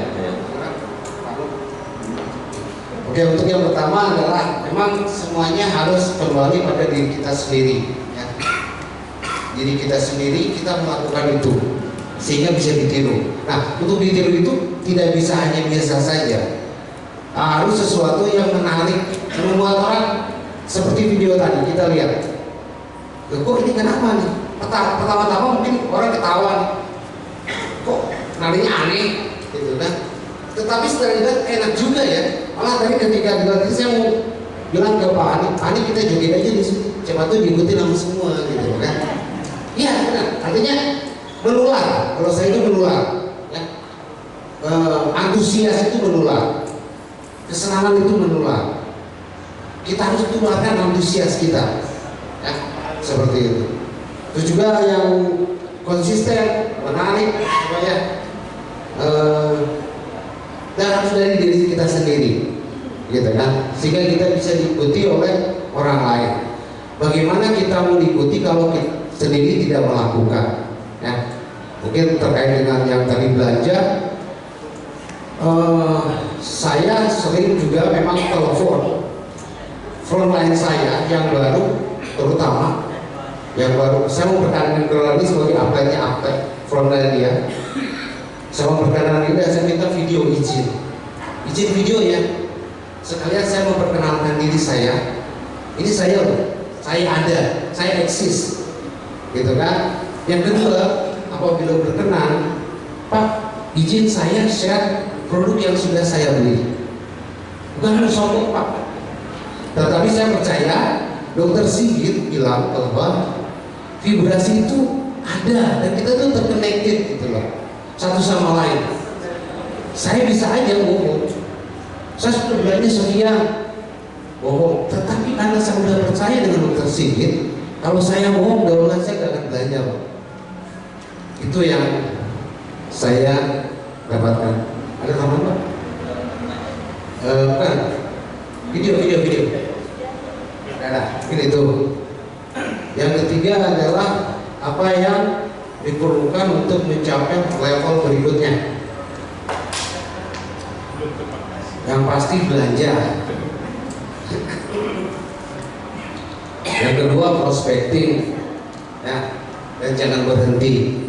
Oke, untuk yang pertama adalah memang semuanya harus kembali pada diri kita sendiri. Ya. Diri kita sendiri kita melakukan itu sehingga bisa ditiru. Nah, untuk ditiru itu tidak bisa hanya biasa saja. Harus sesuatu yang menarik, yang membuat orang seperti video tadi kita lihat. Kok ini kenapa nih? Pertama-tama mungkin orang ketawa nih. Kok narinya aneh, gitu kan? Tetapi setelah dilihat enak juga ya. Malah tadi ketika dilihat saya mau bilang ke Pak Ani kita joget aja di sini. Siapa tuh diikuti sama semua, gitu kan? Iya benar. Artinya menular. Kalau saya itu menular. Ya. Antusias itu menular. Kesenangan itu menular. Kita harus tularkan antusias kita. Ya, seperti itu. Terus juga yang konsisten, menarik, supaya dan harus dari diri kita sendiri, gitu kan? Sehingga kita bisa diikuti oleh orang lain. Bagaimana kita mau diikuti kalau kita sendiri tidak melakukan? Ya, mungkin terkait dengan yang tadi belanja. Saya sering juga memang telepon frontline saya yang baru, terutama yang baru. Saya mau berkenan ini sebagai upline-nya frontline dia. Saya mau berkenan ini, saya minta video izin video ya. Sekalian saya mau perkenalkan diri saya. Ini saya loh, saya ada, saya eksis, gitu kan. Yang kedua, apabila berkenan, Pak, izin saya share produk yang sudah saya beli. Bukan harus sombong Pak, tetapi saya percaya Dokter Sigit bilang bahwa vibrasi itu ada dan kita tuh terconnected gitu loh, satu sama lain. Saya bisa aja ngomong, saya sudah belanja sekian, bohong. Tetapi karena saya sudah percaya dengan Dokter Sigit, kalau saya bohong, daulat saya gak akan belanja Pak. Itu yang saya dapatkan. Ada kamu Pak? Bukan. Video. Nah, mungkin itu. Yang ketiga adalah apa yang diperlukan untuk mencapai level berikutnya. Yang pasti belanja. Yang kedua prospecting, ya, dan jangan berhenti.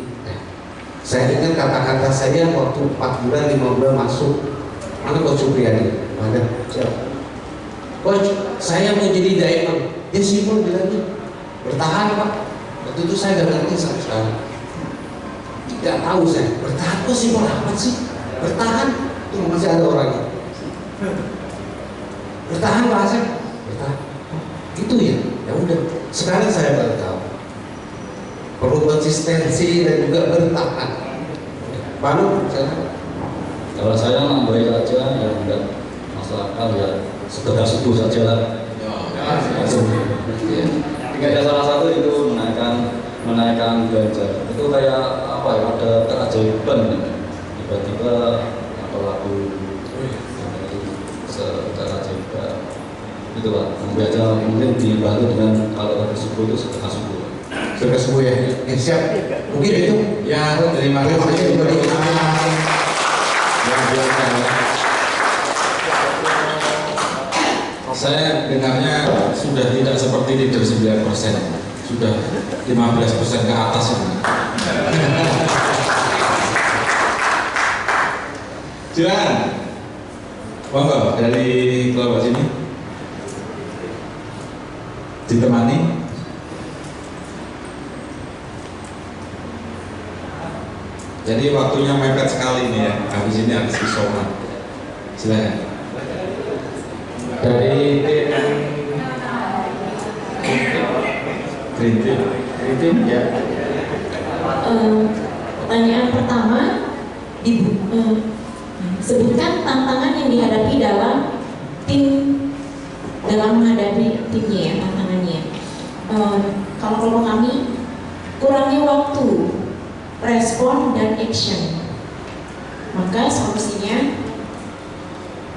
Saya ingat kata-kata saya waktu 4 bulan 5 bulan masuk, mana Coach Supriyadi? Ada. Coach, saya mau jadi diamond. Dia simpel bilangnya, bertahan Pak. Waktu itu saya nggak ngerti sama sekali. Tidak tahu saya, bertahan kok simpel amat sih? Bertahan, tuh masih ada orangnya. Bertahan Pak Asep, bertahan. Itu ya, ya udah. Sekarang saya baru tahu. Perlu konsistensi dan juga bertahan. Pak Nur, Kalau saya nambahin aja ya enggak masalah ya sekedar subuh saja lah. Ya salah satu itu menaikkan belanja. Itu kayak apa ya? Ada keajaiban tiba-tiba ada lagu secara ajaib. Itu Pak. Mungkin dibantu dengan kalau tadi subuh itu sekedar subuh. sudah sembuh ya. Siap. Mungkin itu. Ya, terima kasih. Saya dengarnya sudah tidak seperti leader 9%, sudah 15% ke atas ini. Silakan, monggo dari kelompok sini ditemani. Jadi waktunya mepet sekali nih ya, habis ini habis isoman. Silakan. Dari Green Team ya. Pertanyaan pertama, sebutkan tantangan yang dihadapi dalam menghadapi timnya ya, tantangannya. Kalau kelompok kami, kurangnya waktu, respon dan action. Maka solusinya,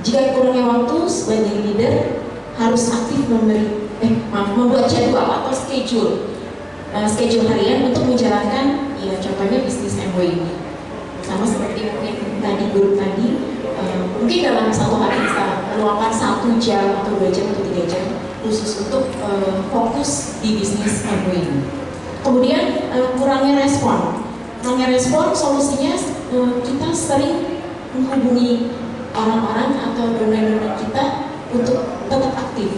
jika kurangnya waktu, sebagai leader harus aktif membuat jadwal atau schedule harian untuk menjalankan ya contohnya bisnis MW ini. Sama seperti mungkin tadi guru tadi, mungkin dalam satu hari bisa meluangkan 1 jam atau 2 jam atau 3 jam khusus untuk fokus di bisnis MW ini. Kemudian kurangnya respon. Solusinya kita sering menghubungi orang-orang atau donatur kita untuk tetap aktif.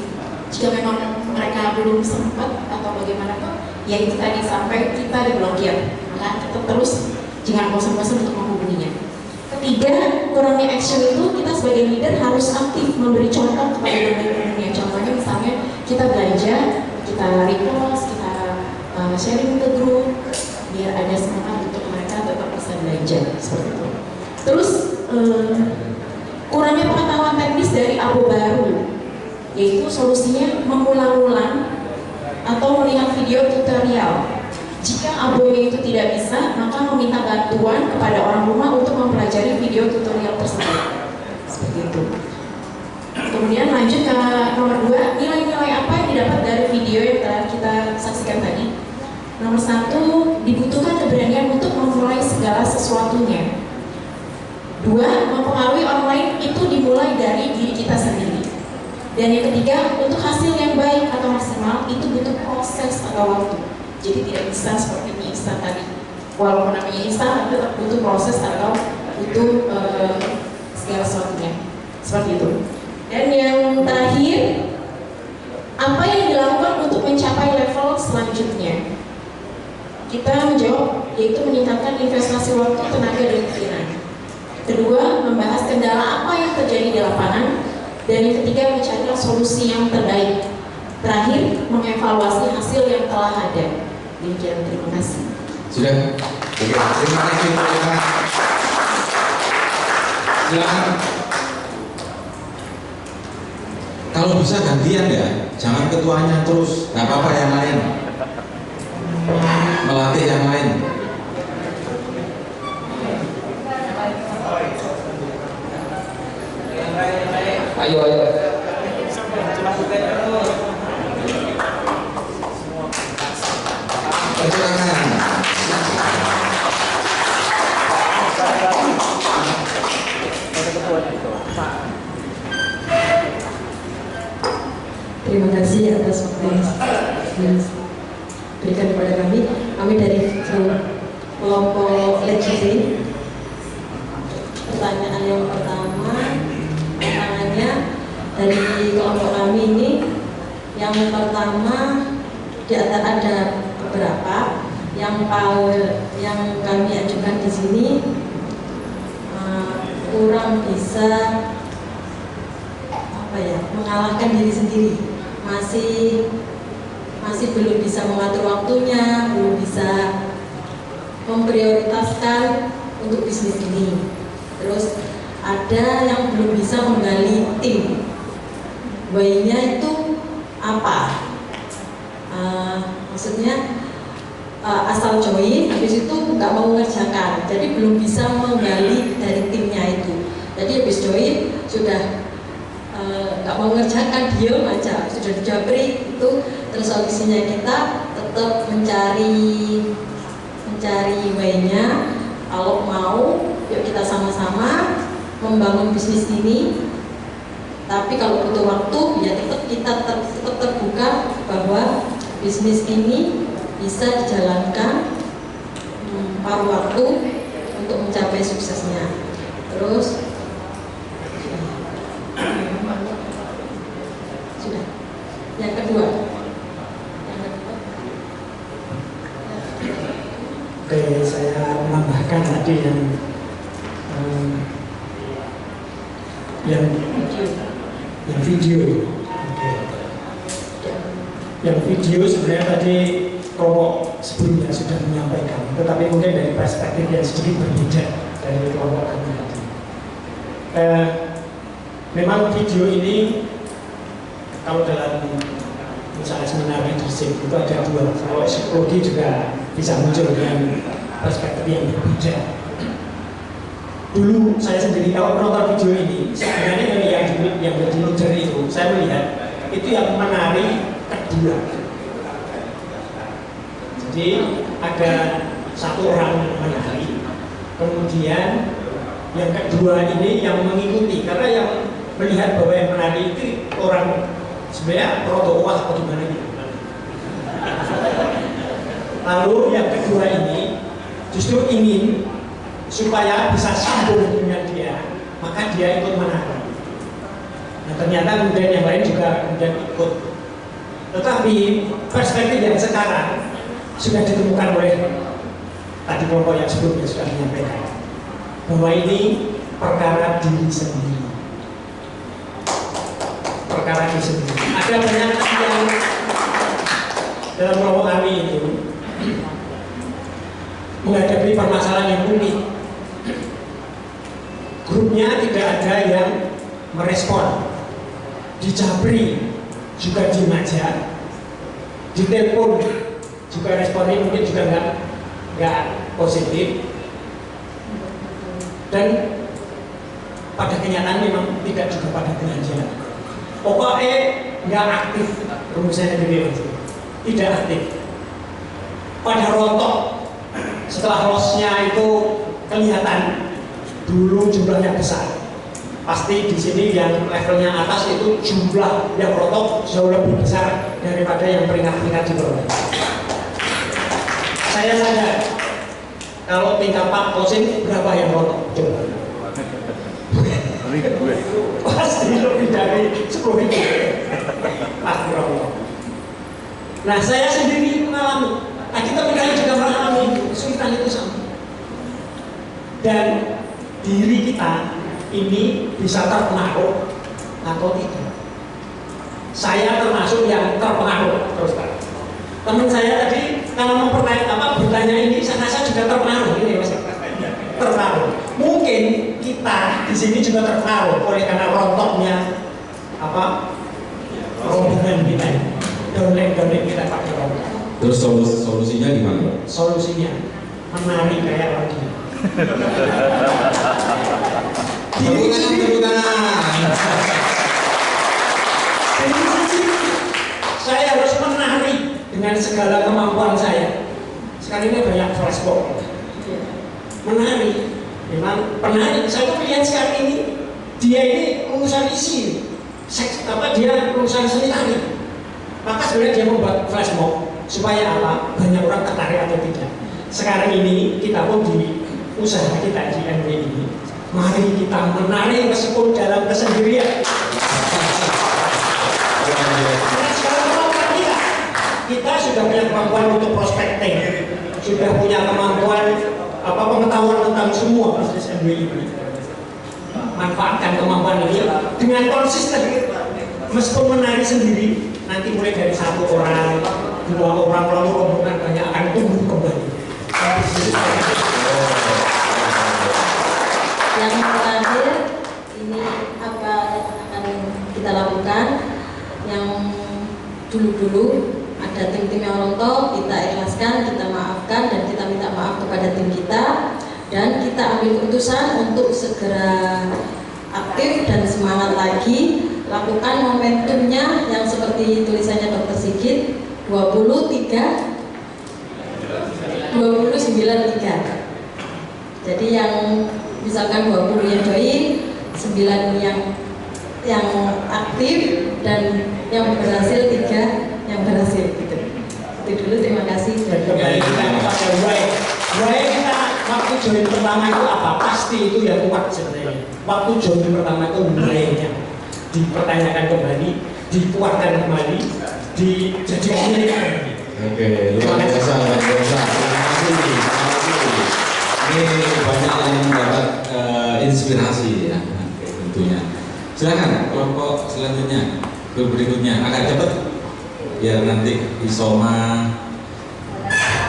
Jika memang mereka belum sempat atau bagaimanapun, ya itu tadi sampai kita diblokir, maka kita terus jangan bosan-bosan untuk menghubunginya. Ketiga, kurangnya action itu kita sebagai leader harus aktif memberi contoh kepada donaturnya. Contohnya misalnya kita belanja, kita repost, kita sharing ke grup, biar ada semangat untuk mereka tetap bisa belanja seperti itu. Terus kurangnya pengetahuan teknis dari abo baru, yaitu solusinya mengulang-ulang atau melihat video tutorial. Jika abonya itu tidak bisa, maka meminta bantuan kepada orang rumah untuk mempelajari video tutorial tersebut. Seperti itu. Kemudian lanjut ke nomor 2, nilai-nilai apa yang didapat dari video yang telah kita saksikan tadi. Nomor 1, dibutuhkan keberanian untuk memulai segala sesuatunya. 2, mempengaruhi orang lain itu dimulai dari diri kita sendiri. Dan yang ketiga, untuk hasil yang baik atau maksimal itu butuh proses atau waktu. Jadi tidak bisa seperti mie instan tadi. Walaupun namanya instan, tapi tetap butuh proses atau butuh segala sesuatunya. Seperti itu. Dan yang terakhir, apa yang dilakukan untuk mencapai level selanjutnya? Kita menjawab, yaitu meningkatkan investasi waktu, tenaga, dan pikiran. Kedua, membahas kendala apa yang terjadi di lapangan. Dan yang ketiga, mencari solusi yang terbaik. Terakhir, mengevaluasi hasil yang telah ada. Demikian, terima kasih. Sudah. Oke, terima kasih. Silakan. Kalau bisa gantian ya, jangan ketuanya terus. Nggak apa-apa yang lain. Melatih yang lain. Ayo. Persilakan. Terima kasih atas waktu yang diberikan kepada kami. Kami dari kelompok LGD. Pertanyaan yang pertama, tantangannya dari kelompok kami ini, yang pertama ada beberapa yang kami ajukan di sini kurang bisa mengalahkan diri sendiri, masih belum bisa mengatur waktunya, belum bisa memprioritaskan untuk bisnis ini. Terus ada yang belum bisa menggali tim, why-nya itu apa? Maksudnya asal join, habis itu nggak mau mengerjakan, jadi belum bisa menggali dari timnya itu. Jadi habis join sudah nggak mau mengerjakan, diam aja, sudah dijabri itu. Terus solusinya kita tetap mencari way-nya. Kalau mau, yuk kita sama-sama membangun bisnis ini. Tapi kalau butuh waktu, ya kita tetap terbuka bahwa bisnis ini bisa dijalankan paruh waktu untuk mencapai suksesnya. Terus sudah. Yang kedua. Oke, saya menambahkan tadi yang video. Oke. Yang video sebenarnya tadi kelompok sebelumnya sudah menyampaikan, tetapi mungkin dari perspektif yang sedikit berbeda dari kelompok kami tadi. Memang video ini kalau dalam misalnya seminar leadership itu ada dua. Kalau psikologi juga bisa muncul dengan perspektif yang berbeda. Dulu saya sendiri kalau menonton video ini, sebenarnya yang menjadi leader itu, saya melihat itu yang menarik kedua. Jadi ada satu orang menari, kemudian yang kedua ini yang mengikuti, karena yang melihat bahwa yang menari itu orang sebenarnya protokol atau gimana gitu. Lalu yang kedua ini justru ingin supaya bisa sambung dengan dia, maka dia ikut menari. Nah, ternyata kemudian yang lain juga kemudian ikut. Tetapi perspektif yang sekarang sudah ditemukan oleh tadi kelompok yang sebelumnya sudah menyampaikan bahwa ini perkara diri sendiri. Perkara diri sendiri. Ada banyak yang dalam kelompok kami itu menghadapi permasalahan yang unik. Grupnya tidak ada yang merespon, dijabri juga diem aja, ditelepon juga responnya mungkin juga nggak positif, dan pada kenyataan memang tidak juga pada belanja. Pokoknya nggak aktif rumusannya diri, tidak aktif. Pada rontok setelah lossnya itu kelihatan. Dulu jumlahnya besar, pasti di sini yang levelnya atas itu jumlah yang rontok jauh lebih besar daripada yang peringkat-peringkat di bawah. Saya sadar kalau tingkat Pak Kosin berapa yang rontok? Coba. Pasti lebih dari 10.000. Pasti rontok. Nah, saya sendiri mengalami. Tadi teman-teman juga mengalami kesulitan itu sama. Dan diri kita ini bisa terpengaruh atau tidak. Saya termasuk yang terpengaruh terus terang. Teman saya tadi kalau bertanya ini, saya rasa juga terpengaruh ini mas. Terpengaruh. Mungkin kita di sini juga terpengaruh oleh karena rontoknya rombongan kita, downline kita pakai rontok. Terus solusinya gimana? Solusinya menari kayak lagi. Saya harus menari dengan segala kemampuan saya. Sekarang ini banyak flashmob. Menari, memang penari. Saya lihat sekarang ini dia ini lulusan isi, dia lulusan seni tari. Maka sebenarnya dia membuat flashmob supaya apa? Banyak orang tertarik atau tidak. Sekarang ini kita pun di usaha kita di NW ini, mari kita menari meskipun dalam kesendirian. Kita sudah punya kemampuan untuk prospecting, sudah punya kemampuan pengetahuan tentang semua bisnis MBI ini. Manfaatkan kemampuan ini dengan konsisten. Meskipun menari sendiri, nanti mulai dari 1 orang, 2 orang, lalu rombongan banyak akan tumbuh kembali. Yang terakhir ini apa yang akan kita lakukan? Yang dulu-dulu ada tim-tim yang rontok, kita ikhlaskan, kita maafkan, dan kita minta maaf kepada tim kita, dan kita ambil keputusan untuk segera aktif dan semangat lagi. Lakukan momentumnya yang seperti tulisannya Dr. Sigit 29-3. Jadi yang misalkan 20 yang join, 9 yang aktif, dan yang berhasil 3 yang berhasil gitu. Itu dulu, terima kasih. Dan kembali kita kepada Why kita waktu join pertama itu apa? Pasti itu yang kuat sebenarnya. Waktu join pertama itu why-nya dipertanyakan kembali, dikuatkan kembali, dijadikan kembali. Oke, luar biasa, luar biasa. Terima kasih. Ini banyak yang mendapat inspirasi ya, tentunya. Silakan kelompok selanjutnya, grup berikutnya agak cepat, biar nanti isoma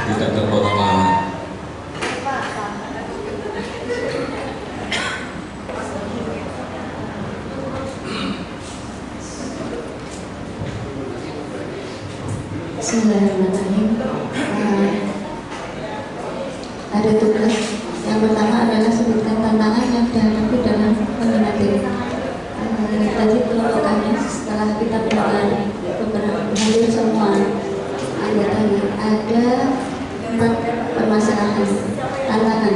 tidak terpotong lama. Bismillahirrahmanirrahim. Ada tugas. Yang pertama adalah sebutkan tantangan yang dihadapi dalam pembinaan diri. Tadi kelompok kami setelah kita mendengar beberapa hampir semua anggotanya, ada 4 permasalahan tantangan.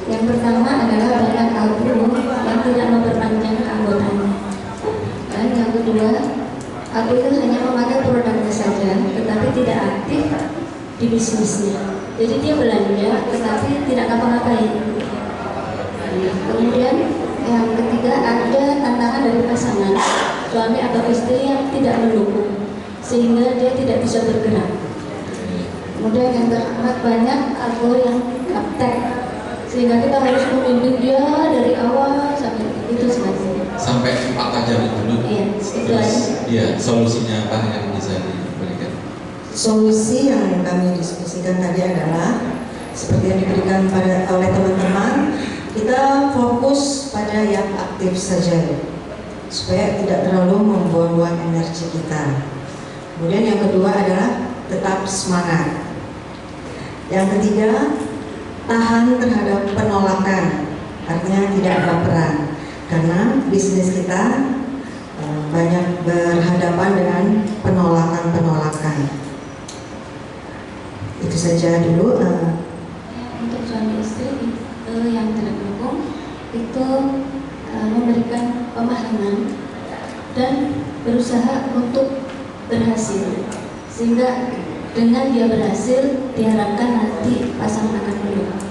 Yang pertama adalah banyak alumni yang tidak memperpanjang keanggotaannya. Dan yang kedua, aku itu hanya memakai produknya saja, tetapi tidak aktif di bisnisnya. Jadi dia belanja, tetapi tidak ngapa-ngapain. Kemudian yang ketiga, ada tantangan dari pasangan, suami atau istri yang tidak mendukung, sehingga dia tidak bisa bergerak. Kemudian yang keempat, banyak alkohol yang gaptek, sehingga kita harus membimbing dia dari awal sampai itu sebagainya. Sampai 4 jam dulu. Iya, itu aja. Iya, solusinya apa yang bisa diberikan? Solusi yang kami diskusikan tadi adalah seperti yang diberikan oleh teman-teman, kita fokus pada yang aktif saja supaya tidak terlalu membuang-buang energi kita. Kemudian yang kedua adalah tetap semangat. Yang ketiga, tahan terhadap penolakan, artinya tidak baperan, karena bisnis kita banyak berhadapan dengan penolakan-penolakan. Itu saja dulu. Untuk suami istri yang tidak mendukung itu memberikan pemahaman dan berusaha untuk berhasil, sehingga dengan dia berhasil diharapkan nanti pasangan akan mendukung.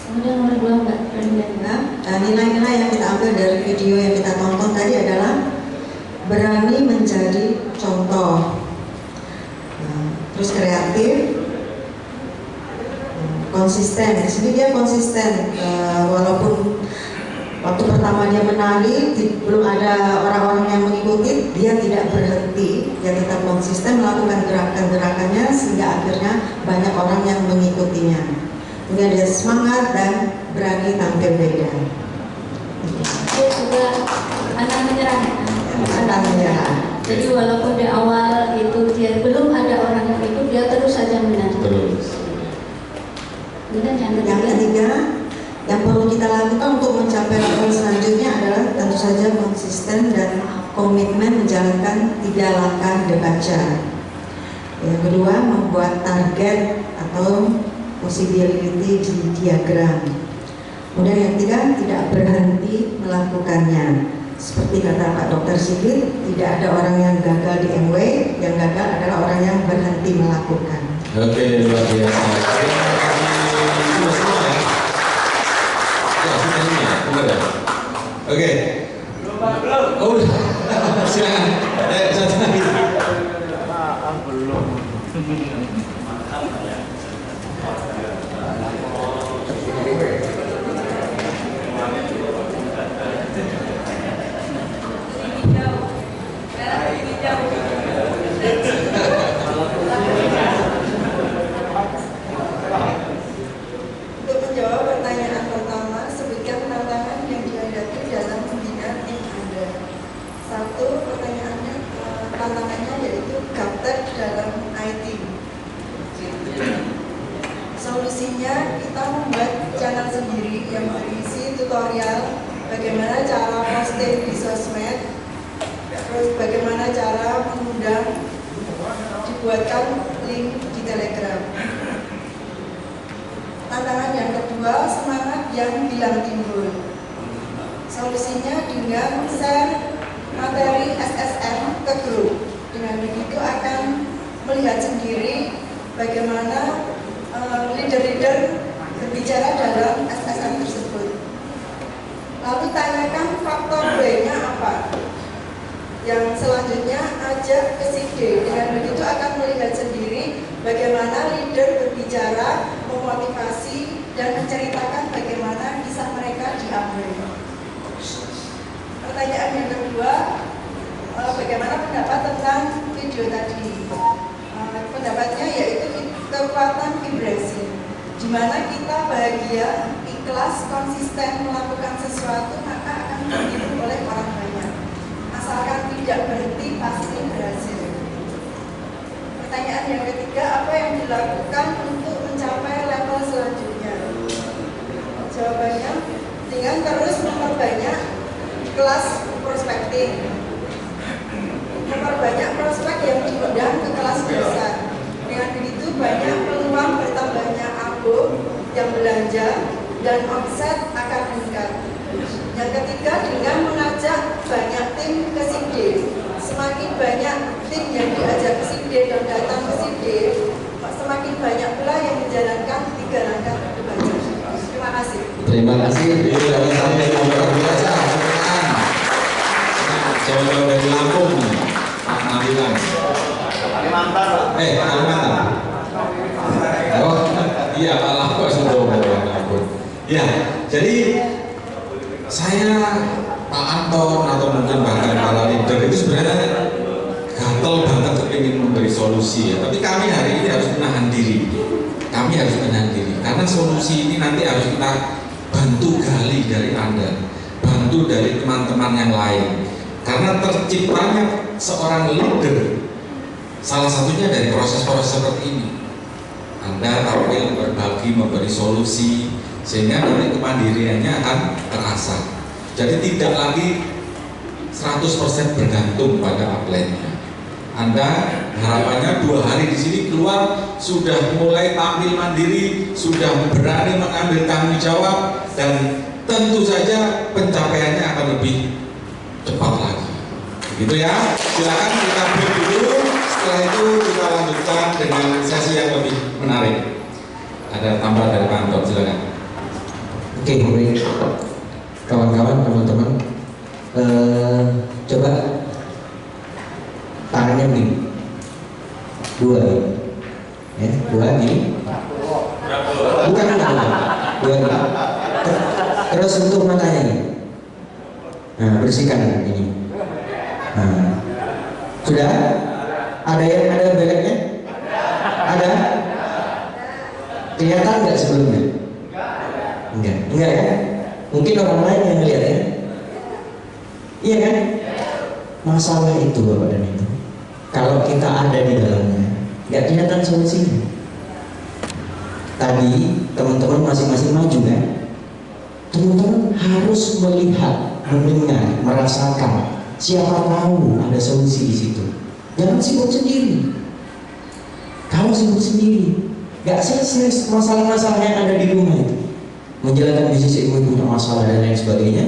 Kemudian nomor 2 Mbak Brenda. Nilai-nilai yang kita ambil dari video yang kita tonton tadi adalah berani menjadi contoh, terus kreatif, konsisten. Di sini dia konsisten, walaupun waktu pertama dia menari belum ada orang-orang yang mengikuti, dia tidak berhenti, dia tetap konsisten melakukan gerakan-gerakannya sehingga akhirnya banyak orang yang mengikutinya. Kemudian dia semangat dan berani tampil beda. Dia juga anak menyerah. Jadi walaupun di awal itu dia belum ada orang yang ikut, dia terus saja menari. Kemudian yang ketiga, yang perlu kita lakukan untuk mencapai level selanjutnya adalah tentu saja konsisten dan komitmen menjalankan 3 langkah dibaca. Yang kedua, membuat target atau possibility di diagram. Kemudian yang ketiga, tidak berhenti melakukannya. Seperti kata Pak Dr. Sigit, tidak ada orang yang gagal di MW, yang gagal adalah orang yang berhenti melakukan. Oke, luar biasa. Oke, Solusinya kita membuat channel sendiri yang berisi tutorial bagaimana cara posting di sosmed, terus bagaimana cara mengundang, dibuatkan link di Telegram. Tantangan yang kedua, semangat yang hilang timbul. Solusinya dengan share materi SSM ke grup. Dengan begitu akan melihat sendiri bagaimana leader-leader berbicara dalam SSM tersebut. Lalu tanyakan faktor B-nya apa. Yang selanjutnya ajak ke SIG. Dengan begitu akan melihat sendiri bagaimana leader berbicara, memotivasi, dan menceritakan bagaimana kisah mereka diambil. Pertanyaan yang kedua, bagaimana pendapat tentang video tadi? Pendapatnya yaitu kekuatan vibrasi, di mana kita bahagia, ikhlas, konsisten melakukan sesuatu, maka akan dihibur oleh orang banyak. Asalkan tidak berhenti, pasti berhasil. Pertanyaan yang ketiga, apa yang dilakukan untuk mencapai level selanjutnya? Jawabannya, dengan terus memperbanyak kelas prospektif, memperbanyak prospek yang diundang ke kelas dasar. Dengan begitu banyak peluang bertambahnya abo yang belanja dan omset akan meningkat. Yang ketiga, dengan mengajak banyak tim ke SIG. Semakin banyak tim yang diajak ke SIG dan datang ke SIG, semakin banyak pula yang menjalankan 3 langkah ke depan. Terima kasih. Terima kasih. Sampai luar biasa. Jauh-jauh dari Lampung, Pak Nabilan. Kalimantan. Kalimantan. Oh, iya Pak Lampung sudah Lampung. Ya, jadi saya, Pak Anton atau mungkin bahkan para leader itu sebenarnya gatel banget ingin memberi solusi ya. Tapi kami hari ini harus menahan diri. Kami harus menahan diri karena solusi ini nanti harus kita bantu gali dari Anda, bantu dari teman-teman yang lain. Karena terciptanya seorang leader salah satunya dari proses-proses seperti ini. Anda tampil berbagi, memberi solusi, sehingga nanti kemandiriannya akan terasa. Jadi tidak lagi 100% bergantung pada upline-nya. Anda harapannya 2 hari di sini keluar sudah mulai tampil mandiri, sudah berani mengambil tanggung jawab, dan tentu saja pencapaiannya akan lebih cepat lagi. Begitu ya. Silakan kita break dulu. Setelah itu kita lanjutkan dengan sesi yang lebih menarik. Ada tambahan dari Pak Anton, silakan. Oke, baik. Kawan-kawan, teman-teman, coba tangannya begini, 2 ya, 2 gini, bukan 2 gini. Terus untuk matanya ini, nah bersihkan ini. Nah, sudah ada yang ada beleknya? Ada? Kelihatan nggak sebelumnya? Enggak ya? Mungkin orang lain yang melihat ya? Iya kan? Masalah itu Bapak dan Ibu, kalau kita ada di dalamnya, nggak kelihatan solusinya. Tadi teman-teman masing-masing maju kan? Teman-teman harus melihat, mendengar, merasakan. Siapa tahu ada solusi di situ. Jangan sibuk sendiri. Kalau sibuk sendiri, nggak selesai masalah-masalah yang ada di rumah itu. Menjalankan bisnis ibu punya masalah dan lain sebagainya,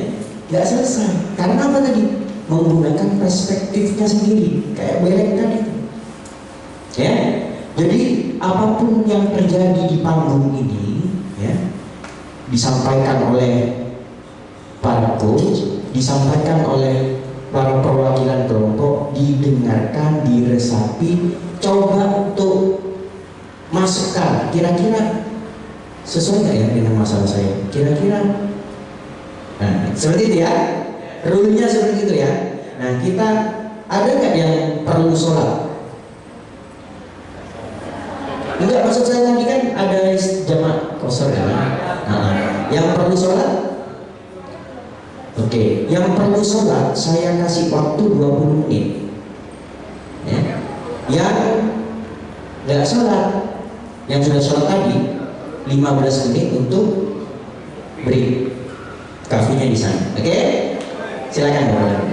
nggak selesai. Karena apa tadi? Menggunakan perspektifnya sendiri, kayak belek tadi. Ya, jadi apapun yang terjadi di panggung ini, ya, disampaikan oleh para coach, disampaikan oleh para perwakilan kelompok, didengarkan, diresapi, coba untuk masukkan kira-kira sesuai nggak ya dengan masalah saya, kira-kira. Nah, seperti itu ya, rule-nya seperti itu ya. Nah, kita ada nggak yang perlu sholat? Enggak, maksud saya tadi kan ada jamaah kosor ya. Nah, yang perlu sholat? Oke, yang perlu sholat saya kasih waktu 20 menit ya. Yang nggak sholat, yang sudah sholat tadi, 15 menit untuk break. Kafenya di sana. Oke? Silakan Bapak.